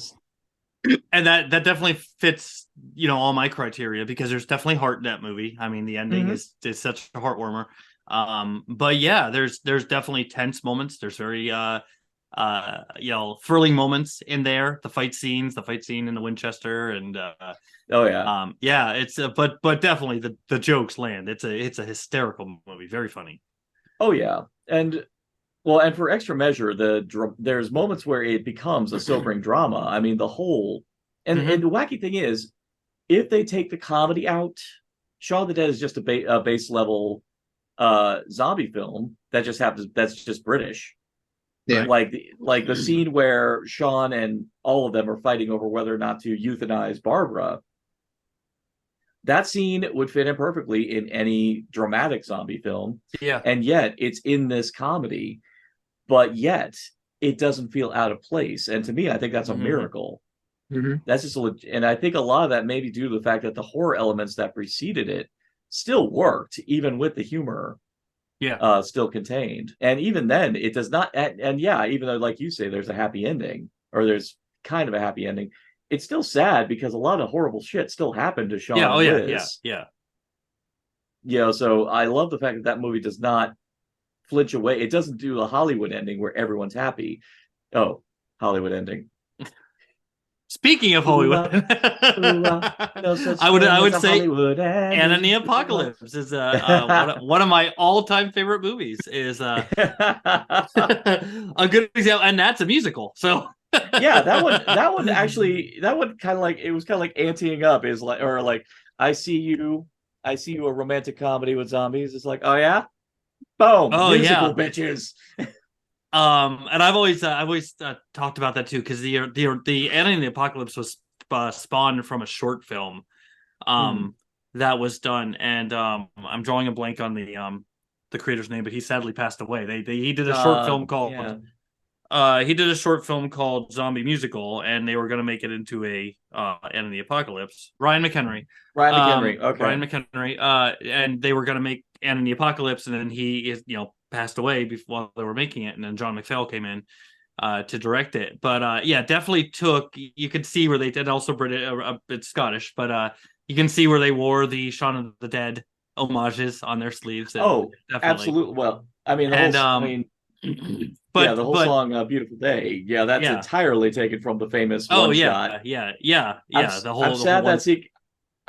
Speaker 4: that definitely fits, all my criteria, because there's definitely heart in that movie. I mean, the ending is such a heartwarmer. But yeah, there's definitely tense moments. There's very thrilling moments in there. The fight scene in the Winchester, and it's but definitely the jokes land. It's a hysterical movie, very funny.
Speaker 3: Oh yeah, and for extra measure, there's moments where it becomes a sobering drama. I mean, the whole and the wacky thing is, if they take the comedy out, Shaun of the Dead is just a base level zombie film that's just British.
Speaker 5: Yeah.
Speaker 3: Like the scene where Sean and all of them are fighting over whether or not to euthanize Barbara. That scene would fit in perfectly in any dramatic zombie film.
Speaker 4: Yeah.
Speaker 3: And yet it's in this comedy, but yet it doesn't feel out of place. And to me, I think that's a miracle. That's just and I think a lot of that may be due to the fact that the horror elements that preceded it still worked, even with the humor still contained. And even then, it does not. And even though, like you say, there's a happy ending, or there's kind of a happy ending, it's still sad because a lot of horrible shit still happened to Sean and Liz. So I love the fact that movie does not flinch away. It doesn't do a Hollywood ending where everyone's happy. Oh, Hollywood ending.
Speaker 4: Speaking of Hollywood, I would say Anna and the Apocalypse is one of my all-time favorite movies. Is a good example, and that's a musical. So
Speaker 3: that one kind of like, it was kind of like anteing up, is like, or like, I see you a romantic comedy with zombies. It's like, oh yeah, boom, musical bitches.
Speaker 4: And I've always talked about that too, because the Anna and the Apocalypse was spawned from a short film that was done, and I'm drawing a blank on the creator's name, but he sadly passed away. He did a short film called Zombie Musical, and they were going to make it into a Anna and the Apocalypse. Ryan McHenry, okay. And they were going to make Anna and the Apocalypse, and then he passed away while they were making it, and then John McPhail came in to direct it. But definitely you could see where they did, also British, a bit Scottish, but you can see where they wore the Shaun of the Dead homages on their sleeves.
Speaker 3: Oh, definitely. Absolutely. Well, I mean, the whole song "Beautiful Day," that's entirely taken from the famous one shot.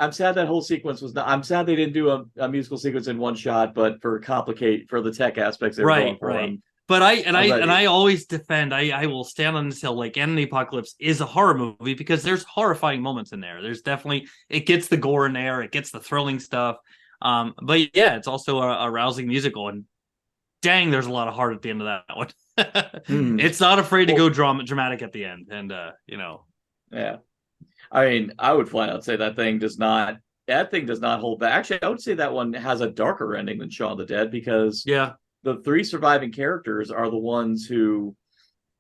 Speaker 3: I'm sad that whole sequence was not. I'm sad they didn't do a musical sequence in one shot, but for the tech aspects, they were going for them.
Speaker 4: But I always defend. I will stand on this hill. Like, Anna and the Apocalypse is a horror movie because there's horrifying moments in there. There's definitely, it gets the gore in there. It gets the thrilling stuff. But it's also a rousing musical, and dang, there's a lot of heart at the end of that one. It's not afraid to go dramatic at the end, and
Speaker 3: Yeah. I mean, I would flat out say that thing does not hold back. Actually, I would say that one has a darker ending than Shaun of the Dead, because the three surviving characters are the ones who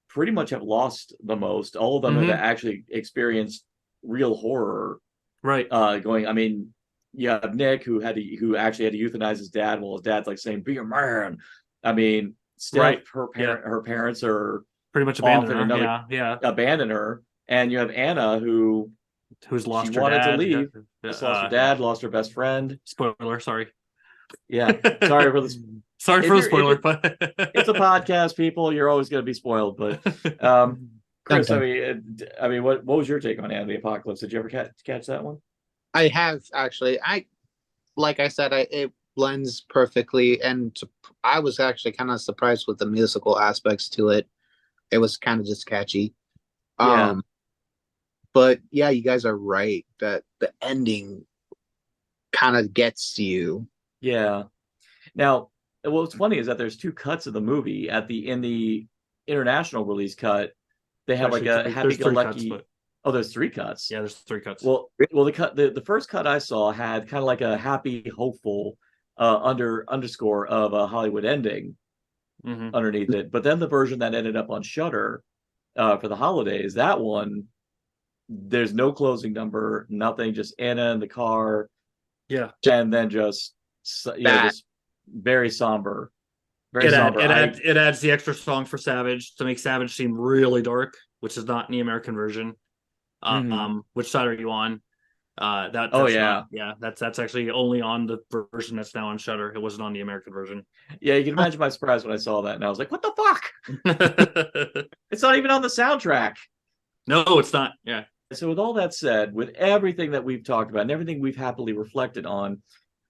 Speaker 3: pretty much have lost the most. All of them have actually experienced real horror.
Speaker 4: Right.
Speaker 3: I mean, you have Nick, who actually had to euthanize his dad, while his dad's like saying, "Be a man." I mean, Steph, her parents are
Speaker 4: pretty much abandoned her.
Speaker 3: Abandon her. And you have Anna,
Speaker 4: who's lost her
Speaker 3: wanted
Speaker 4: dad.
Speaker 3: to leave. Lost her dad, lost her best friend.
Speaker 4: Spoiler, sorry.
Speaker 3: Yeah, sorry for this.
Speaker 4: Sorry for the spoiler, but
Speaker 3: it's a podcast, people. You're always going to be spoiled. But Chris, I mean, what was your take on Anna and the Apocalypse? Did you ever catch that one?
Speaker 5: I have, actually. Like I said, it blends perfectly, and I was actually kind of surprised with the musical aspects to it. It was kind of just catchy. But yeah, you guys are right that the ending kind of gets to you.
Speaker 3: Yeah. Now, what's funny is that there's two cuts of the movie. In the international release cut, they have like a happy-go-lucky. Oh, there's 3 cuts.
Speaker 4: Yeah, there's 3 cuts.
Speaker 3: Well, the first cut I saw had kind of like a happy, hopeful underscore of a Hollywood ending underneath it. But then the version that ended up on Shudder for the holidays, that one, there's no closing number, nothing, just Anna in the car, and then just just very somber.
Speaker 4: It adds the extra song for Savage to make Savage seem really dark, which is not in the American version. Which side are you on? That's actually only on the version that's now on Shudder. It wasn't on the American version.
Speaker 3: Yeah, you can imagine my surprise when I saw that, and I was like, "What the fuck? It's not even on the soundtrack."
Speaker 4: No, it's not. Yeah.
Speaker 3: So with all that said, with everything that we've talked about and everything we've happily reflected on,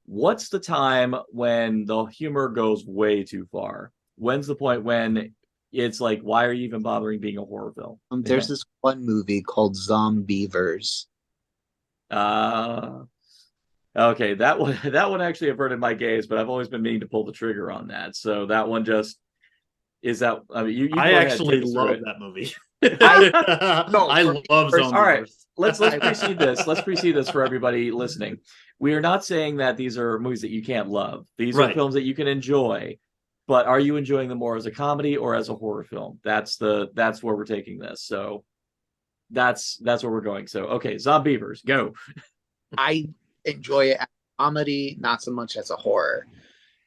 Speaker 3: what's the time when the humor goes way too far? When's the point when it's like, why are you even bothering being a horror film?
Speaker 5: There's this one movie called Zombievers.
Speaker 3: Okay, that one actually averted my gaze, but I've always been meaning to pull the trigger on that. So that one just is that. I mean,
Speaker 4: I actually love that movie. I love Zombievers.
Speaker 3: All right, let's precede this. Let's precede this for everybody listening. We are not saying that these are movies that you can't love. These are films that you can enjoy. But are you enjoying them more as a comedy or as a horror film? That's where we're taking this. So that's where we're going. So okay, Zombievers, go.
Speaker 5: I enjoy it as a comedy, not so much as a horror,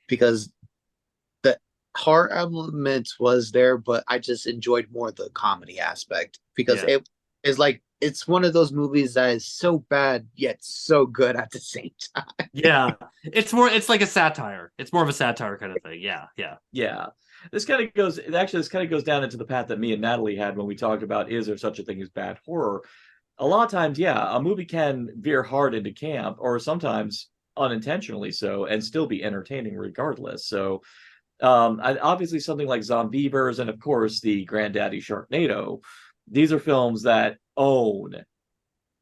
Speaker 5: because the horror element was there, but I just enjoyed more the comedy aspect because it is like it's one of those movies that is so bad yet so good at the same time.
Speaker 4: Yeah, it's like a satire. It's more of a satire kind of thing. Yeah.
Speaker 3: This kind of goes down into the path that me and Natalie had when we talked about, is there such a thing as bad horror? A lot of times, a movie can veer hard into camp, or sometimes unintentionally so, and still be entertaining regardless. So obviously something like Zombievers and of course the Granddaddy Sharknado, these are films that own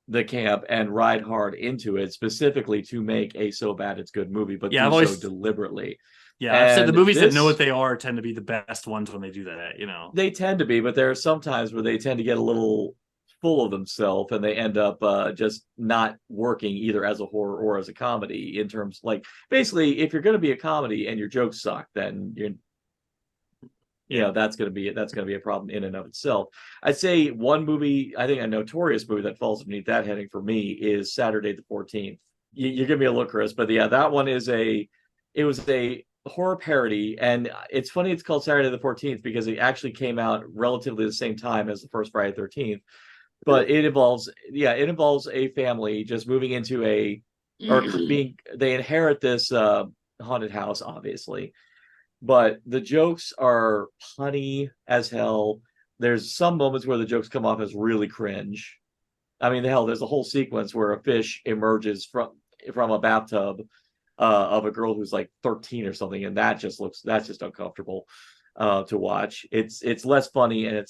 Speaker 3: the camp and ride hard into it specifically to make a so bad it's good movie, but so deliberately.
Speaker 4: Yeah, I've said the movies that know what they are tend to be the best ones when they do that,
Speaker 3: They tend to be, but there are some times where they tend to get a little full of themselves and they end up just not working either as a horror or as a comedy, in terms, like, basically, if you're going to be a comedy and your jokes suck, then that's going to be a problem in and of itself. I'd say one movie, I think a notorious movie that falls beneath that heading for me is Saturday the 14th. You give me a look, Chris, but that one was a horror parody, and it's funny it's called Saturday the 14th because it actually came out relatively the same time as the first Friday the 13th. But it involves a family just moving into they inherit this haunted house, obviously. But the jokes are punny as hell. There's some moments where the jokes come off as really cringe. I mean, there's a whole sequence where a fish emerges from a bathtub of a girl who's like 13 or something, and that's just uncomfortable to watch. It's less funny, and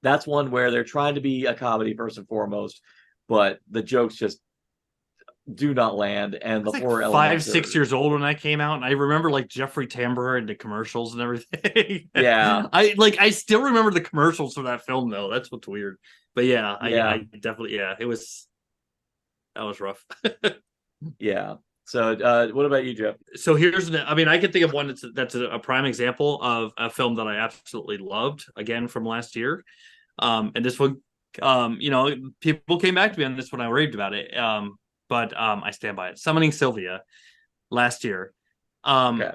Speaker 3: that's one where they're trying to be a comedy first and foremost, but the jokes just do not land, and the horror elements.
Speaker 4: 5-6 years old when that came out, and I remember like Jeffrey Tambor and the commercials and everything.
Speaker 3: Yeah,
Speaker 4: I still remember the commercials for that film though. That's what's weird. But I definitely that was rough.
Speaker 3: Yeah. So what about you, Jeff?
Speaker 4: So I can think of one that's a prime example of a film that I absolutely loved, again from last year. And this one, people came back to me on this when I raved about it. But I stand by it. Summoning Sylvia last year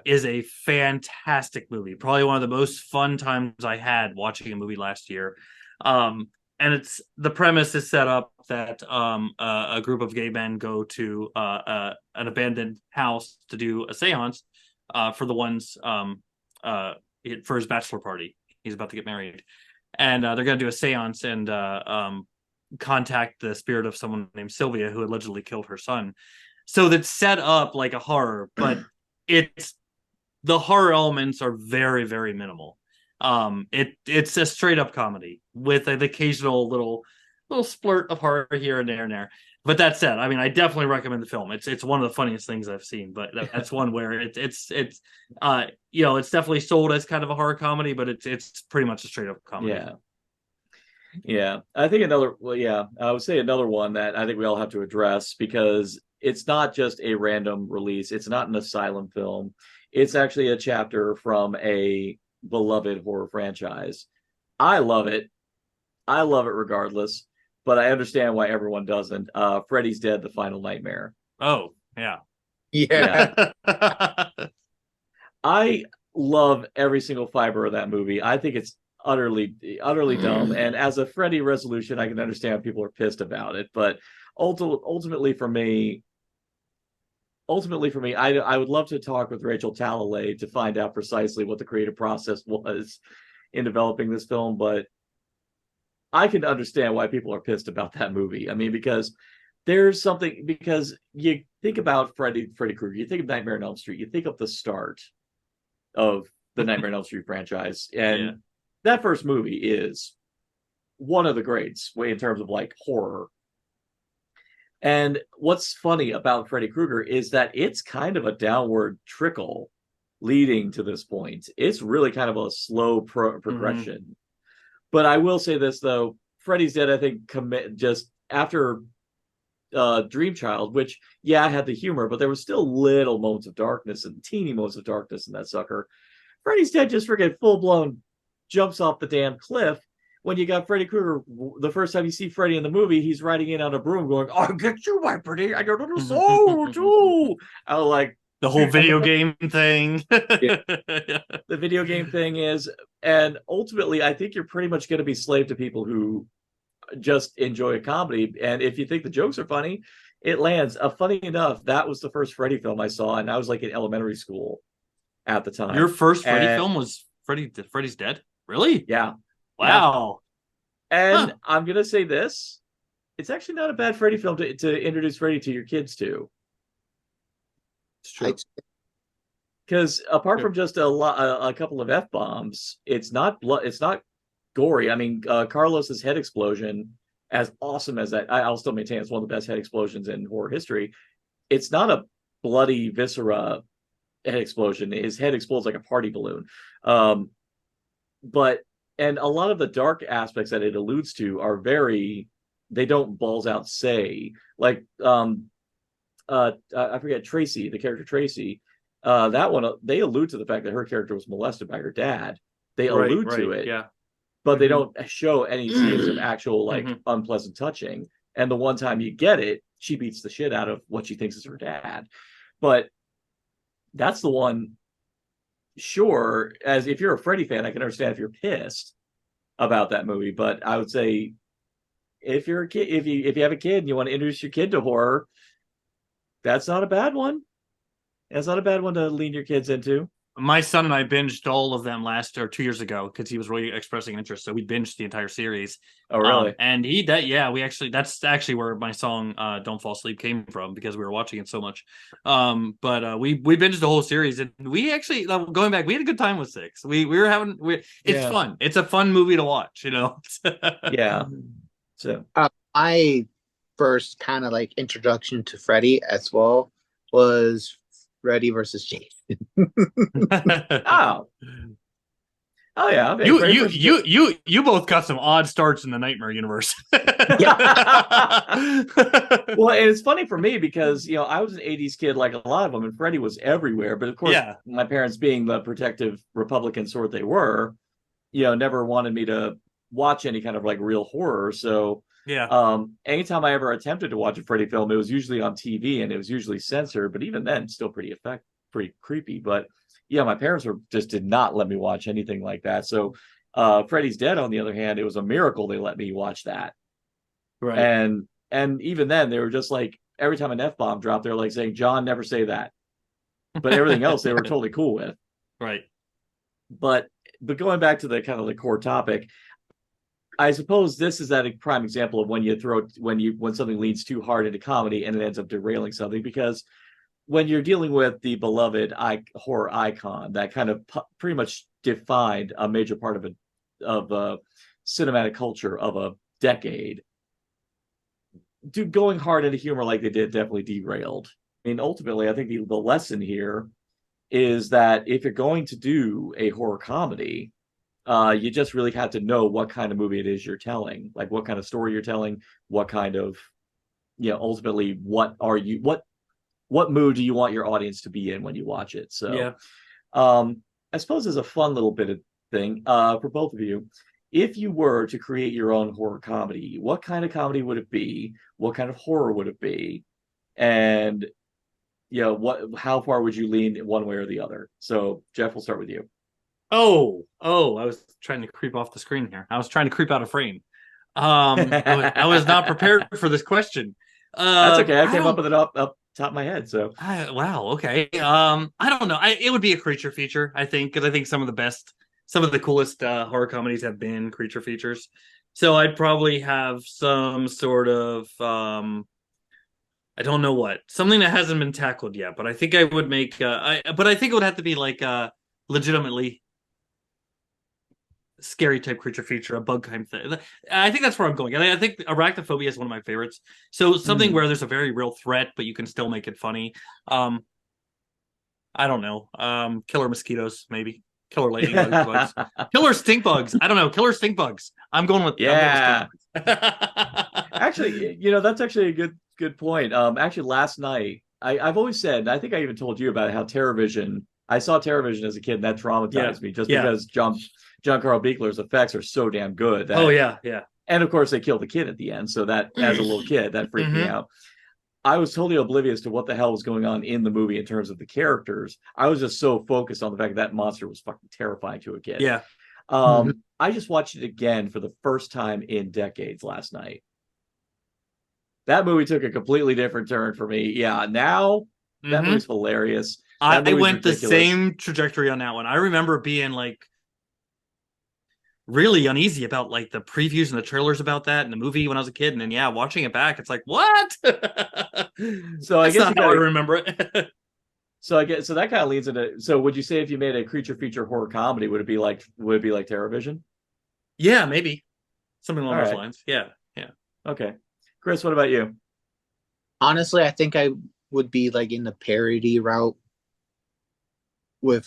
Speaker 4: is a fantastic movie. Probably one of the most fun times I had watching a movie last year. And the premise is set up that a group of gay men go to an abandoned house to do a seance for the one's for his bachelor party. He's about to get married, and they're going to do a seance and contact the spirit of someone named Sylvia who allegedly killed her son. So that's set up like a horror, but the horror elements are very, very minimal. It's a straight up comedy with an occasional little splurt of horror here and there. But that said, I mean, I definitely recommend the film. It's one of the funniest things I've seen. But that's one where it's definitely sold as kind of a horror comedy, but it's pretty much a straight up comedy.
Speaker 3: Yeah. Yeah, I think I would say another one that I think we all have to address because it's not just a random release. It's not an asylum film. It's actually a chapter from a beloved horror franchise. I love it. I love it regardless, but I understand why everyone doesn't. Freddy's Dead, The Final Nightmare.
Speaker 4: Oh, yeah.
Speaker 3: Yeah.
Speaker 4: Yeah.
Speaker 3: I love every single fiber of that movie. I think it's utterly dumb. And as a Freddy resolution, I can understand people are pissed about it. But ultimately for me, I would love to talk with Rachel Talalay to find out precisely what the creative process was in developing this film. But I can understand why people are pissed about that movie. I mean, because there's something, because you think about Freddy Krueger, you think of Nightmare on Elm Street, you think of the start of the Nightmare on Elm Street franchise, and that first movie is one of the greats in terms of like horror. And what's funny about Freddy Krueger is that it's kind of a downward trickle leading to this point. It's really kind of a slow progression. But I will say this though, Freddy's Dead, I think, just after Dream Child, which had the humor, but there was still little moments of darkness and teeny moments of darkness in that sucker. Freddy's Dead just freaking full blown jumps off the damn cliff. When you got Freddy Krueger, the first time you see Freddy in the movie, he's riding in on a broom going, "I'll get you, my pretty, I got a little soul too." I was like,
Speaker 4: the whole video game thing.
Speaker 3: The video game thing is, and ultimately, I think you're pretty much going to be slave to people who just enjoy a comedy. And if you think the jokes are funny, it lands. Funny enough, that was the first Freddy film I saw, and I was like in elementary school at the time.
Speaker 4: Your first Freddy film was Freddy's Dead? Really?
Speaker 3: Yeah.
Speaker 4: Wow.
Speaker 3: Yeah. And I'm gonna say this: it's actually not a bad Freddy film to introduce Freddy to your kids to.
Speaker 4: It's true.
Speaker 3: Because apart from just a couple of F-bombs, it's not gory. I mean, Carlos's head explosion, as awesome as that, I'll still maintain it's one of the best head explosions in horror history. It's not a bloody viscera head explosion. His head explodes like a party balloon. And a lot of the dark aspects that it alludes to are they don't balls out say. Like, I forget, Tracy, the character Tracy, that one, they allude to the fact that her character was molested by her dad. They allude to it.
Speaker 4: Yeah.
Speaker 3: But they don't show any scenes of actual unpleasant touching. And the one time you get it, she beats the shit out of what she thinks is her dad. But that's the one. Sure, as if you're a Freddy fan, I can understand if you're pissed about that movie. But I would say if you're a kid, if you have a kid and you want to introduce your kid to horror, that's not a bad one. That's not a bad one to lean your kids into.
Speaker 4: My son and I binged all of them 2 years ago because he was really expressing interest. So we binged the entire series.
Speaker 3: Oh, really?
Speaker 4: And that's actually where my song "Don't Fall Asleep" came from, because we were watching it so much. But we binged the whole series, and we actually, going back, we had a good time with 6. It's fun. It's a fun movie to watch,
Speaker 3: Yeah. So
Speaker 5: my first kind of like introduction to Freddy as well was Freddy versus Jason.
Speaker 3: Oh yeah.
Speaker 4: You both got some odd starts in the Nightmare universe.
Speaker 3: Well, and it's funny for me because I was an 80s kid like a lot of them, and Freddy was everywhere. But of course, my parents, being the protective Republican sort they were, never wanted me to watch any kind of like real horror. So anytime I ever attempted to watch a Freddy film, it was usually on TV and it was usually censored. But even then, still pretty creepy. But my parents just did not let me watch anything like that. So Freddy's Dead, on the other hand, it was a miracle they let me watch that.
Speaker 4: Right.
Speaker 3: And even then, they were just like, every time an F-bomb dropped, they're like saying, "John, never say that." But everything else they were totally cool with.
Speaker 4: Right.
Speaker 3: But going back to the kind of the core topic, I suppose this is that a prime example of when something leans too hard into comedy and it ends up derailing something, because when you're dealing with the beloved horror icon that kind of pretty much defined a major part of cinematic culture of a decade, going hard into humor like they did definitely derailed. I mean, ultimately, I think the lesson here is that if you're going to do a horror comedy, You just really have to know what kind of movie it is you're telling, like what kind of story you're telling, what kind of, ultimately, what mood do you want your audience to be in when you watch it? So,
Speaker 4: Yeah.
Speaker 3: I suppose as a fun little bit of thing, for both of you, if you were to create your own horror comedy, what kind of comedy would it be? What kind of horror would it be? And how far would you lean one way or the other? So, Jeff, we'll start with you.
Speaker 4: Oh, I was trying to creep off the screen here. I was trying to creep out of frame. I was not prepared for this question.
Speaker 3: That's okay. I came up with it up top of my head. So
Speaker 4: wow, okay. I don't know. It would be a creature feature, I think, because I think some of the coolest horror comedies have been creature features. So I'd probably have some sort of I don't know what, something that hasn't been tackled yet, but I think I would make but I think it would have to be like legitimately scary type creature feature, a bug kind of thing. I think that's where I'm going. And I think arachnophobia is one of my favorites. So something where there's a very real threat, but you can still make it funny. I don't know. Killer mosquitoes, maybe. Killer lightning bugs. Killer stink bugs. I don't know. Killer stink bugs. I'm going with
Speaker 3: yeah.
Speaker 4: I'm going with stink bugs.
Speaker 3: Actually, that's actually a good point. Actually, last night I've always said, I think I even told you about it, how TerrorVision. I saw TerrorVision as a kid, and that traumatized me just because John Carl Buechler's effects are so damn good.
Speaker 4: Yeah.
Speaker 3: And of course, they killed the kid at the end, so that as a little kid, that freaked me out. I was totally oblivious to what the hell was going on in the movie in terms of the characters. I was just so focused on the fact that monster was fucking terrifying to a kid.
Speaker 4: Yeah.
Speaker 3: I just watched it again for the first time in decades last night. That movie took a completely different turn for me. Yeah, now that movie's hilarious.
Speaker 4: I went ridiculous. The same trajectory on that one. I remember being like really uneasy about like the previews and the trailers about that and the movie when I was a kid, and then watching it back, it's like, what?
Speaker 3: So I guess
Speaker 4: I remember it.
Speaker 3: So that kind of leads into. So would you say if you made a creature feature horror comedy, would it be like TerrorVision?
Speaker 4: Yeah, maybe something along those lines. Yeah.
Speaker 3: Okay, Chris, what about you?
Speaker 5: Honestly, I think I would be like in the parody route with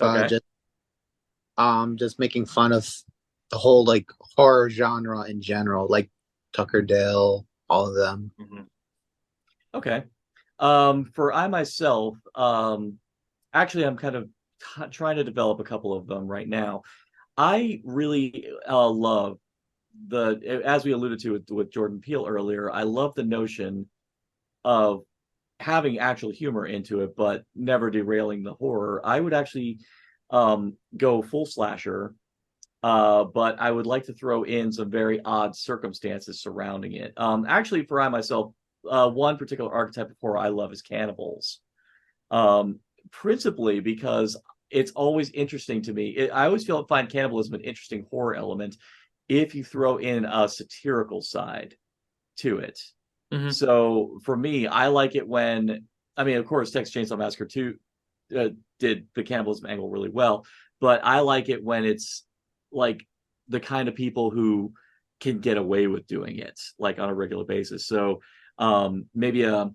Speaker 5: just making fun of the whole like horror genre in general, like Tucker Dale, all of them.
Speaker 3: Okay. For I myself, actually, I'm kind of trying to develop a couple of them right now. I really love as we alluded to with Jordan Peele earlier, I love the notion of having actual humor into it, but never derailing the horror. I would actually go full slasher, but I would like to throw in some very odd circumstances surrounding it. Actually, for I myself, one particular archetype of horror I love is cannibals, principally because it's always interesting to me. I always find cannibalism an interesting horror element if you throw in a satirical side to it. So for me, I like it when, of course, Texas Chainsaw Massacre 2 did the cannibalism angle really well, but I like it when it's like the kind of people who can get away with doing it like on a regular basis. So maybe a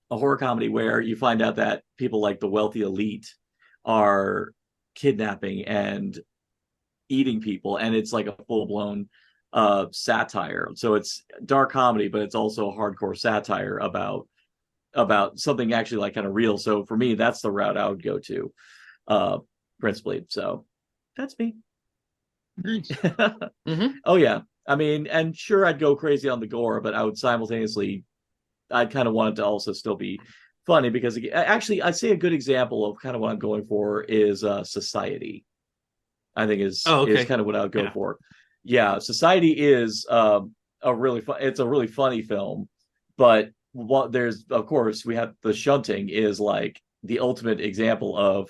Speaker 3: horror comedy where you find out that people like the wealthy elite are kidnapping and eating people, and it's like a full-blown satire. So it's dark comedy, but it's also a hardcore satire about something actually like kind of real. So for me, that's the route I would go to principally. So that's me.
Speaker 5: Nice.
Speaker 3: Oh yeah, and sure, I'd go crazy on the gore, but I would simultaneously, I'd kind of want it to also still be funny, because actually I'd say a good example of kind of what I'm going for is Society. I think is kind of what I would go for. Yeah, Society is a really funny film, but there's, of course, we have the shunting is like the ultimate example of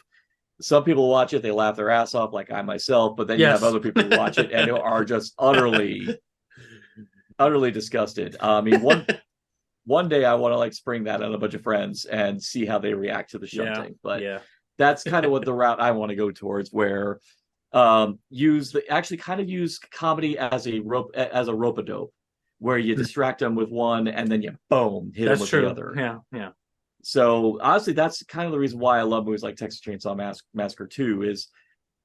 Speaker 3: some people watch it, they laugh their ass off, like I myself, but then you have other people who watch it and are just utterly disgusted. One day I want to like spring that on a bunch of friends and see how they react to the shunting. But that's kind of what the route I want to go towards, where use comedy as a rope-a-dope, where you distract them with one and then you boom hit them with the other.
Speaker 4: Yeah.
Speaker 3: So honestly, that's kind of the reason why I love movies like Texas Chainsaw Massacre 2 is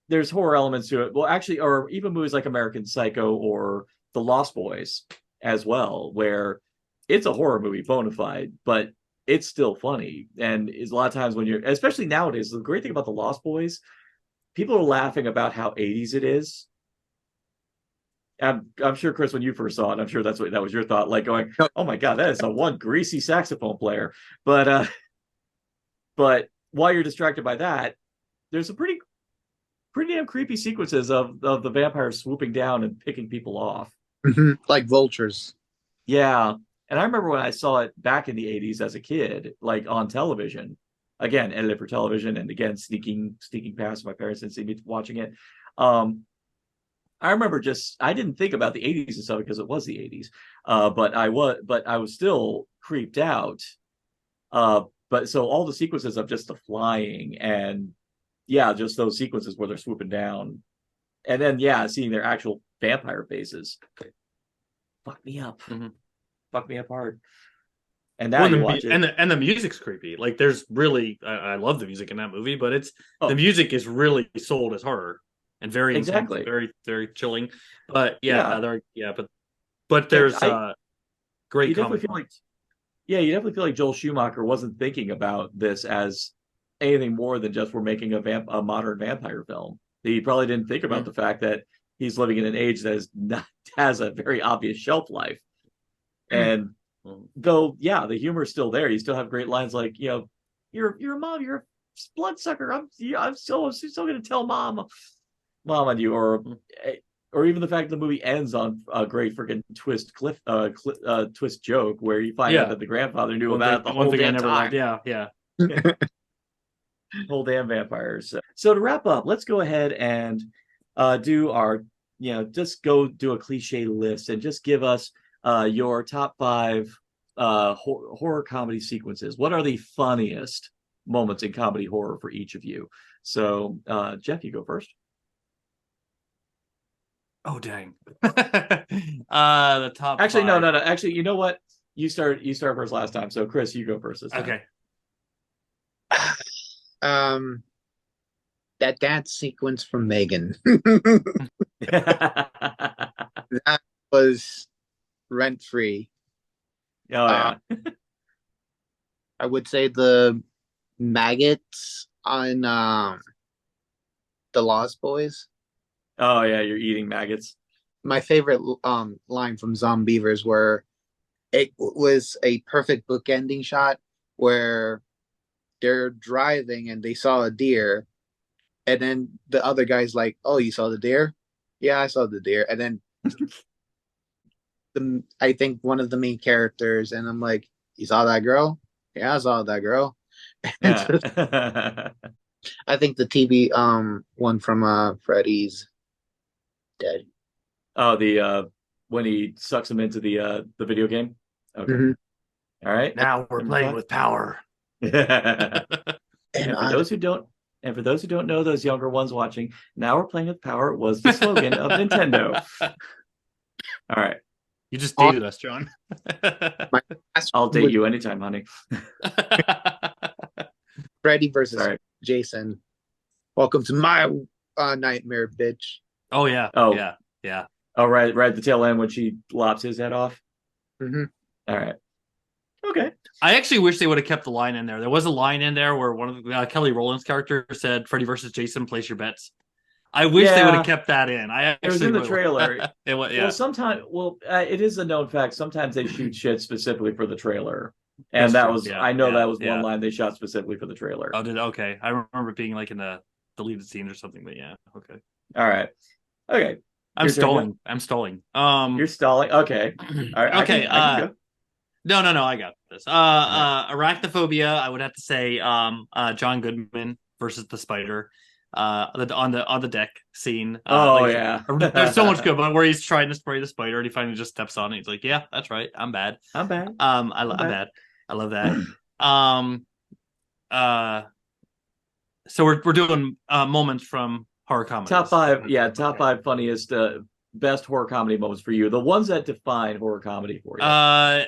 Speaker 3: there's horror elements to it. Well, actually, or even movies like American Psycho or The Lost Boys as well, where it's a horror movie, bona fide, but it's still funny. And it's a lot of times when you're, especially nowadays, the great thing about The Lost Boys, people are laughing about how 80s it is. I'm sure, Chris, when you first saw it, I'm sure that was your thought, like going, "Oh my God, that is a one greasy saxophone player." But while you're distracted by that, there's some pretty damn creepy sequences of the vampires swooping down and picking people off,
Speaker 5: like vultures.
Speaker 3: Yeah, and I remember when I saw it back in the 80s as a kid, like on television, again edited for television, and again sneaking past my parents and see me watching it. I remember I didn't think about the 80s and stuff because it was the 80s. But I was still creeped out. But so all the sequences of just the flying and just those sequences where they're swooping down. And then seeing their actual vampire faces. Fuck me up.
Speaker 4: Mm-hmm.
Speaker 3: Fuck me up hard. And now you watch it.
Speaker 4: And the music's creepy. Like there's really I love the music in that movie, but the music is really sold as horror. And very
Speaker 3: exactly
Speaker 4: intense, very, very chilling. But but there's great.
Speaker 3: You definitely feel like Joel Schumacher wasn't thinking about this as anything more than just we're making a modern vampire film. He probably didn't think about the fact that he's living in an age that has a very obvious shelf life. And though the humor is still there, you still have great lines like, you're a mom, you're a bloodsucker. I'm still going to tell mom on you, or even the fact that the movie ends on a great freaking twist joke where you find out that the grandfather knew about it the whole damn time. Whole damn vampires. So to wrap up, let's go ahead and do our just go do a cliche list and just give us your top 5 horror comedy sequences. What are the funniest moments in comedy horror for each of you? So Jeff, you go first.
Speaker 4: Oh dang! The top.
Speaker 3: Actually,
Speaker 4: 5.
Speaker 3: no. Actually, you know what? You start first last time. So Chris, you go first this time.
Speaker 4: Okay.
Speaker 5: That dance sequence from Megan. That was rent free.
Speaker 3: Oh yeah.
Speaker 5: I would say the maggots on the Lost Boys.
Speaker 3: Oh yeah, you're eating maggots.
Speaker 5: My favorite line from Zombievers, where it was a perfect bookending shot where they're driving and they saw a deer, and then the other guy's like, "Oh, you saw the deer?" "Yeah, I saw the deer." And then I think one of the main characters, and I'm like, "You saw that girl?" "Yeah, I saw that girl."
Speaker 3: Yeah.
Speaker 5: I think the TV one from Freddy's Dead.
Speaker 3: Oh, the when he sucks him into the video game. Okay.
Speaker 5: Mm-hmm.
Speaker 3: All right.
Speaker 4: Now we're playing with power.
Speaker 3: And for those who don't know, those younger ones watching, now we're playing with power was the slogan of Nintendo. All right.
Speaker 4: You just dated us, John.
Speaker 3: I'll date you anytime, honey.
Speaker 5: Freddy versus Jason. Welcome to my nightmare, bitch.
Speaker 4: Oh yeah.
Speaker 3: Oh
Speaker 4: yeah.
Speaker 3: Oh right at the tail end when she lops his head off.
Speaker 5: Mm-hmm.
Speaker 3: All right. Okay.
Speaker 4: I actually wish they would have kept the line in there. There was a line in there where one of the Kelly Rowland's character said, "Freddy versus Jason, place your bets." I wish they would have kept that in.
Speaker 3: It was in the trailer.
Speaker 4: It was,
Speaker 3: it is a known fact. Sometimes they shoot shit specifically for the trailer, and that was that was one line they shot specifically for the trailer.
Speaker 4: Oh, okay. I remember it being like in the deleted scenes or something. But yeah, okay.
Speaker 3: All right. Okay.
Speaker 4: I'm stalling.
Speaker 3: You're stalling. Okay. All right.
Speaker 4: Okay.
Speaker 3: I can go.
Speaker 4: No, I got this. Arachnophobia, I would have to say John Goodman versus the spider on the deck scene. There's so much good, but where he's trying to spray the spider and he finally just steps on it. He's like, "Yeah, that's right. I'm bad.
Speaker 3: I'm bad.
Speaker 4: I'm bad. I love that." So we're doing moments from horror comedy.
Speaker 3: Top 5, top 5 funniest, best horror comedy moments for you. The ones that define horror comedy for you.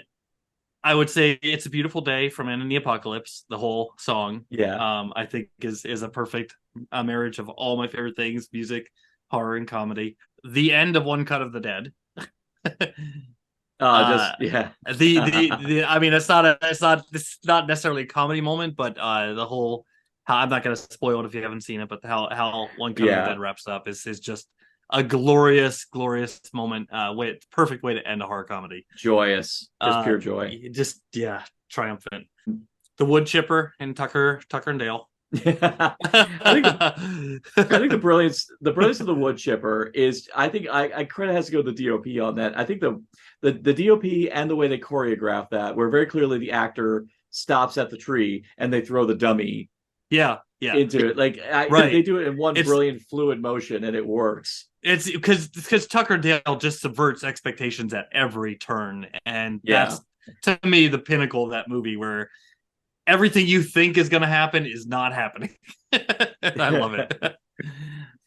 Speaker 4: I would say It's a Beautiful Day from End in the Apocalypse. The whole song,
Speaker 3: Yeah.
Speaker 4: I think is a perfect marriage of all my favorite things: music, horror, and comedy. The end of One Cut of the Dead.
Speaker 3: Just yeah.
Speaker 4: I mean, it's not necessarily a comedy moment, but the whole, how, I'm not going to spoil it if you haven't seen it, but how One Cut of the
Speaker 3: Yeah.
Speaker 4: Dead wraps up is just a glorious moment. Perfect way to end a horror comedy.
Speaker 3: Joyous, just pure joy.
Speaker 4: Just triumphant. The wood chipper and Tucker and Dale.
Speaker 3: I think the brilliance of the wood chipper is, I think I credit has to go to the DOP on that. I think the DOP and the way they choreograph that, where very clearly the actor stops at the tree and they throw the dummy into it. Like they do it in one brilliant fluid motion and it works.
Speaker 4: It's because Tucker and Dale just subverts expectations at every turn, and that's to me the pinnacle of that movie, where everything you think is going to happen is not happening. I love it.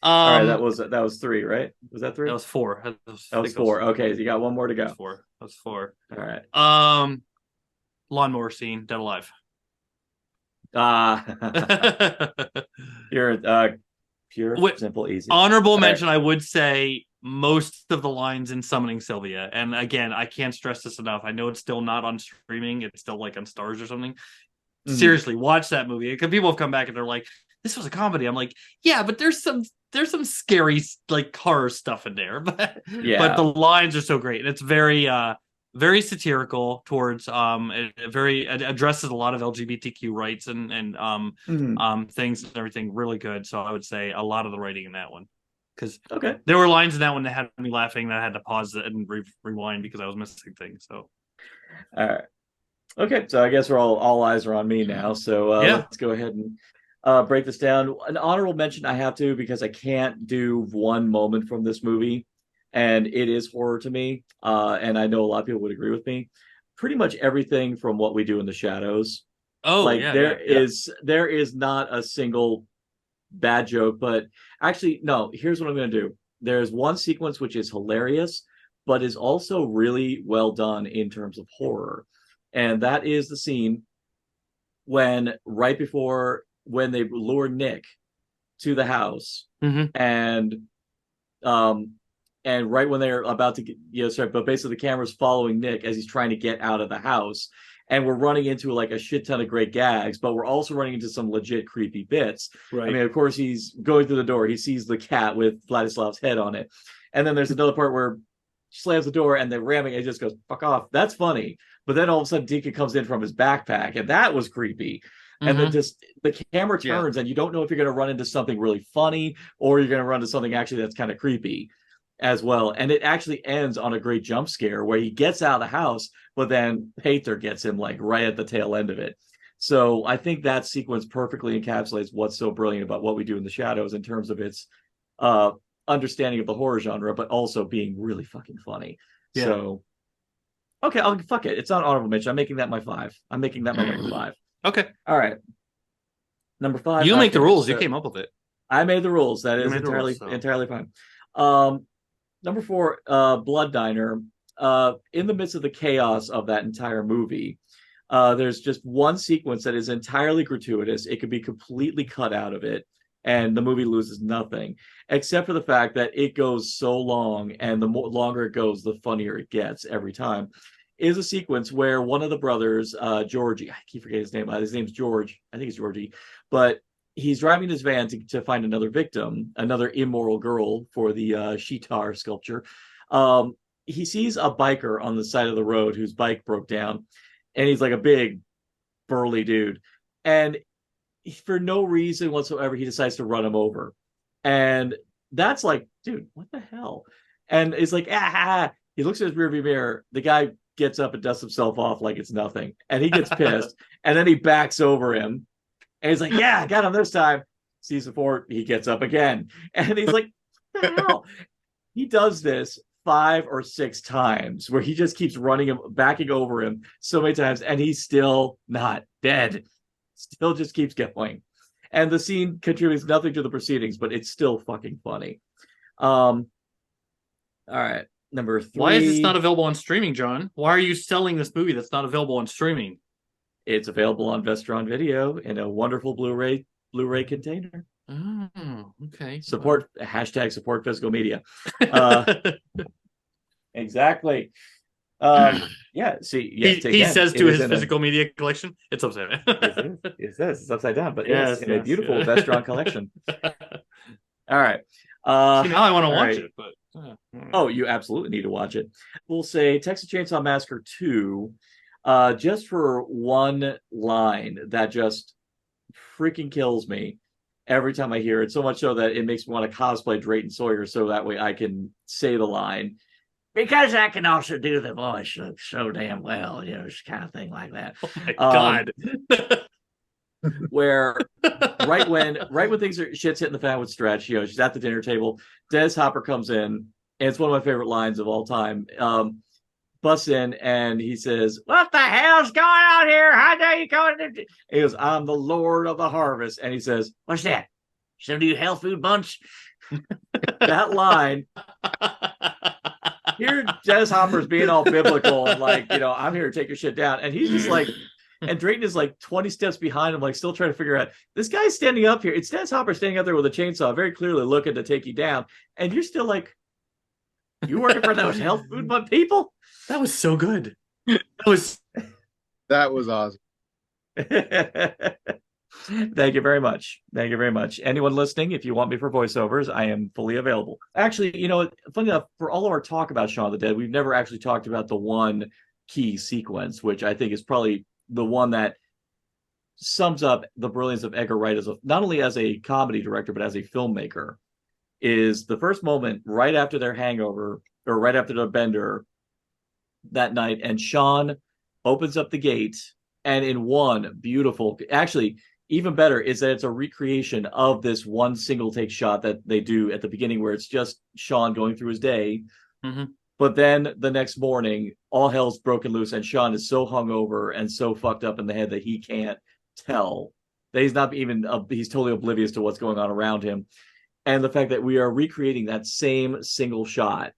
Speaker 3: All right, that was 3, right? Was that 3?
Speaker 4: That was 4.
Speaker 3: That was 4. Okay, so you got one more to go.
Speaker 4: That was 4.
Speaker 3: All right.
Speaker 4: Lawnmower scene, Dead Alive.
Speaker 3: You're pure, simple, easy.
Speaker 4: Honorable mention, I would say most of the lines in Summoning Sylvia. And again, I can't stress this enough. I know it's still not on streaming. It's still like on Stars or something. Seriously, watch that movie, because people have come back and they're like, this was a comedy. I'm like, yeah, but there's some scary like horror stuff in there, but the lines are so great, and it's very very satirical towards it addresses a lot of LGBTQ rights and things and everything really good. So I would say a lot of the writing in that one, because there were lines in that one that had me laughing that I had to pause it and rewind because I was missing things. So
Speaker 3: all right. Okay, so I guess we're all eyes are on me now. So let's go ahead and break this down. An honorable mention I have to, because I can't do one moment from this movie, and it is horror to me. And I know a lot of people would agree with me. Pretty much everything from What We Do in the Shadows.
Speaker 4: Oh,
Speaker 3: like there is not a single bad joke. But actually, no. Here's what I'm going to do. There's one sequence which is hilarious, but is also really well done in terms of horror. And that is the scene when they lure Nick to the house, and right when they're about to get, but basically the camera's following Nick as he's trying to get out of the house, and we're running into like a shit ton of great gags, but we're also running into some legit creepy bits. Right. I mean, of course, he's going through the door, he sees the cat with Vladislav's head on it, and then there's another part where she slams the door and they're ramming, and it just goes, fuck off. That's funny. But then all of a sudden Deacon comes in from his backpack, and that was creepy. And then just the camera turns, and you don't know if you're going to run into something really funny or you're going to run into something actually that's kind of creepy as well. And it actually ends on a great jump scare where he gets out of the house, but then Pater gets him like right at the tail end of it. So I think that sequence perfectly encapsulates what's so brilliant about What We Do in the Shadows in terms of its understanding of the horror genre, but also being really fucking funny. Yeah. So okay, fuck it. It's not honorable mention. I'm making that my 5. I'm making that my number 5.
Speaker 4: Okay.
Speaker 3: All right. Number 5.
Speaker 4: You make the rules. You came up with it.
Speaker 3: I made the rules. That is entirely fine. Number 4, Blood Diner. In the midst of the chaos of that entire movie, there's just one sequence that is entirely gratuitous. It could be completely cut out of it, and the movie loses nothing, except for the fact that it goes so long, and the longer it goes, the funnier it gets every time. Is a sequence where one of the brothers, Georgie, I keep forgetting his name. His name's George. I think it's Georgie. But he's driving his van to find another victim, another immoral girl for the Shitar sculpture. He sees a biker on the side of the road whose bike broke down, and he's like a big, burly dude. And for no reason whatsoever, he decides to run him over. And that's like, dude, what the hell? And it's like, he looks at his rearview mirror. The guy gets up and dusts himself off like it's nothing. And he gets pissed. And then he backs over him. And he's like, yeah, I got him this time. Sees the fort, he gets up again. And he's like, what the hell? He does this 5 or 6 times where he just keeps backing over him so many times, and he's still not dead. Still just keeps going. And the scene contributes nothing to the proceedings, but it's still fucking funny. All right. Number 3.
Speaker 4: Why is this not available on streaming, John? Why are you selling this movie that's not available on streaming?
Speaker 3: It's available on Vestron Video in a wonderful Blu-ray container.
Speaker 4: Oh, okay.
Speaker 3: Support physical media. Exactly. Yeah. See, yeah,
Speaker 4: he says to his physical media collection, it's upside down.
Speaker 3: It's upside down, but
Speaker 4: Yes,
Speaker 3: yes, in a beautiful
Speaker 4: yes.
Speaker 3: Vestron collection. All right.
Speaker 4: See, now I want to watch it, but
Speaker 3: oh, you absolutely need to watch it. We'll say Texas Chainsaw Massacre 2, just for one line that just freaking kills me every time I hear it, so much so that it makes me want to cosplay Drayton Sawyer so that way I can say the line. Because I can also do the voice so damn well, it's kind of thing like that.
Speaker 4: Oh my God.
Speaker 3: Where right when shit's hitting the fan with Stretch, she's at the dinner table. Des Hopper comes in, and it's one of my favorite lines of all time. Busts in and he says, "What the hell's going on here? How dare you go in?" He goes, "I'm the Lord of the Harvest," and he says, "What's that? Some new health food bunch?" That line. Here, Des Hopper's being all biblical and I'm here to take your shit down, and he's just like. And Drayton is 20 steps behind him, still trying to figure out, this guy's standing up here. It's Des Hopper standing up there with a chainsaw, very clearly looking to take you down. And you're still you working for those health food bug people?
Speaker 4: That was so good.
Speaker 5: That was awesome.
Speaker 3: Thank you very much. Thank you very much. Anyone listening, if you want me for voiceovers, I am fully available. Actually, funny enough, for all of our talk about Shaun of the Dead, we've never actually talked about the one key sequence, which I think is probably the one that sums up the brilliance of Edgar Wright not only as a comedy director, but as a filmmaker, is the first moment right after their hangover or right after their bender that night. And Shaun opens up the gate, and in one beautiful, actually even better is that it's a recreation of this one single take shot that they do at the beginning where it's just Shaun going through his day.
Speaker 4: Mm-hmm.
Speaker 3: But then the next morning, all hell's broken loose, and Shaun is so hungover and so fucked up in the head that he can't tell. That he's not even, he's totally oblivious to what's going on around him. And the fact that we are recreating that same single shot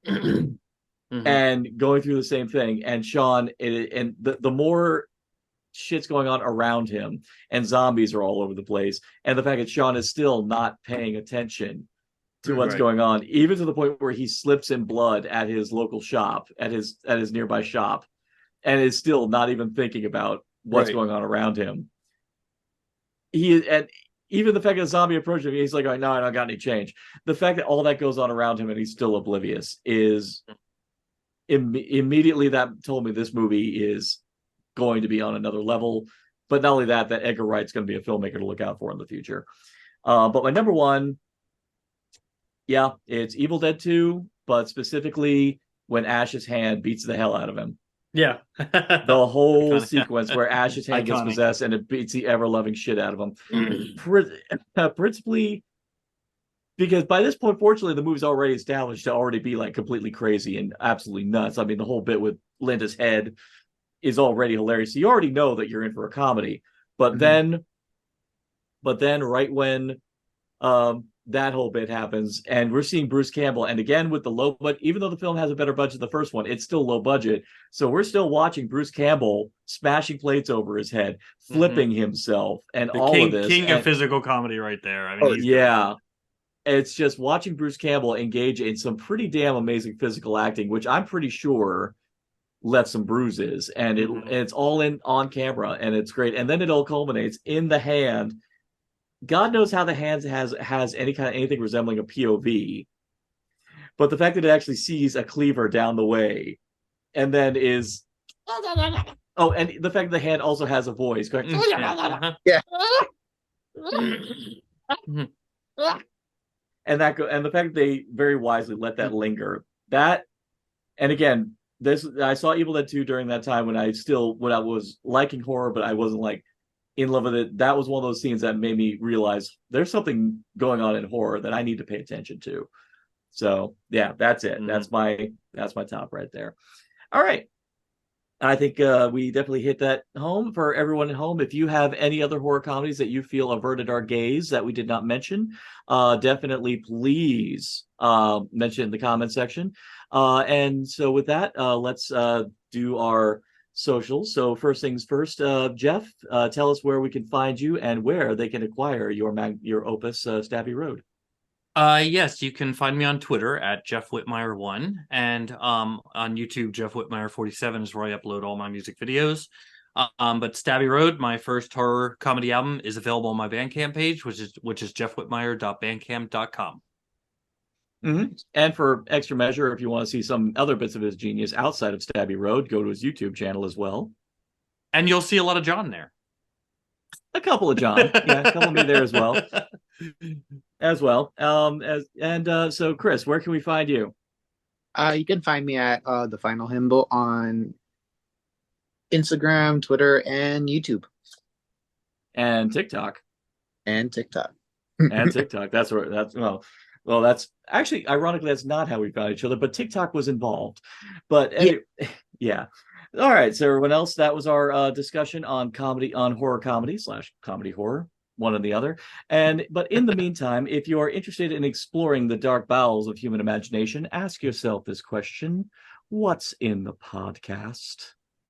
Speaker 4: mm-hmm.
Speaker 3: and going through the same thing. And Shaun, and the more shit's going on around him, and zombies are all over the place, and the fact that Shaun is still not paying attention to what's going on, even to the point where he slips in blood at his local shop, at his nearby shop, and is still not even thinking about what's going on around him. And even the fact that the zombie approaches him, he's like, "Oh, no, I don't got any change." The fact that all that goes on around him and he's still oblivious is immediately that told me this movie is going to be on another level. But not only that Edgar Wright's going to be a filmmaker to look out for in the future. But my number one, it's Evil Dead 2, but specifically when Ash's hand beats the hell out of him.
Speaker 4: Yeah.
Speaker 3: The whole sequence where Ash's hand gets possessed and it beats the ever-loving shit out of him. Principally because by this point, fortunately, the movie's already established to already be completely crazy and absolutely nuts. I mean, the whole bit with Linda's head is already hilarious. So you already know that you're in for a comedy. But then right when that whole bit happens, and we're seeing Bruce Campbell, and again with the low budget, even though the film has a better budget than the first one, it's still low budget. So we're still watching Bruce Campbell smashing plates over his head, flipping himself, and all of this.
Speaker 4: King of physical comedy right there. I mean,
Speaker 3: it's just watching Bruce Campbell engage in some pretty damn amazing physical acting, which I'm pretty sure left some bruises, and it's all on camera, and it's great. And then it all culminates in the hand. God knows how the hand has anything resembling a POV, but the fact that it actually sees a cleaver down the way, and then is and the fact that the hand also has a voice going,
Speaker 5: Yeah.
Speaker 3: and the fact that they very wisely let that linger. That, and again, I saw Evil Dead 2 during that time when I was liking horror, but I wasn't in love with it. That was one of those scenes that made me realize there's something going on in horror that I need to pay attention to. So yeah, that's it. That's my top right there. All right. I think we definitely hit that home for everyone at home. If you have any other horror comedies that you feel averted our gaze that we did not mention, definitely please mention in the comment section. And so with that, let's do our socials. So first things first, Jeff, tell us where we can find you and where they can acquire your opus, Stabby Road.
Speaker 4: Yes, you can find me on Twitter at Jeff Whitmire1, and on YouTube, Jeff Whitmire 47 is where I upload all my music videos. But Stabby Road, my first horror comedy album, is available on my Bandcamp page, which is jeffwhitmire.bandcamp.com.
Speaker 3: Mm-hmm. And for extra measure, if you want to see some other bits of his genius outside of Stabby Road, go to his YouTube channel as well.
Speaker 4: And you'll see a lot of John there.
Speaker 3: A couple of John, yeah, a couple of me there as well. So Chris, where can we find you?
Speaker 5: You can find me at the Final Himbo on Instagram, Twitter, and YouTube.
Speaker 3: And TikTok.
Speaker 5: And TikTok.
Speaker 3: And TikTok. That's actually, ironically, that's not how we found each other, but TikTok was involved. But anyway, yeah. All right, so everyone else, that was our discussion on horror comedy / comedy horror, one or the other. But in the meantime, if you are interested in exploring the dark bowels of human imagination, ask yourself this question: what's in the podcast?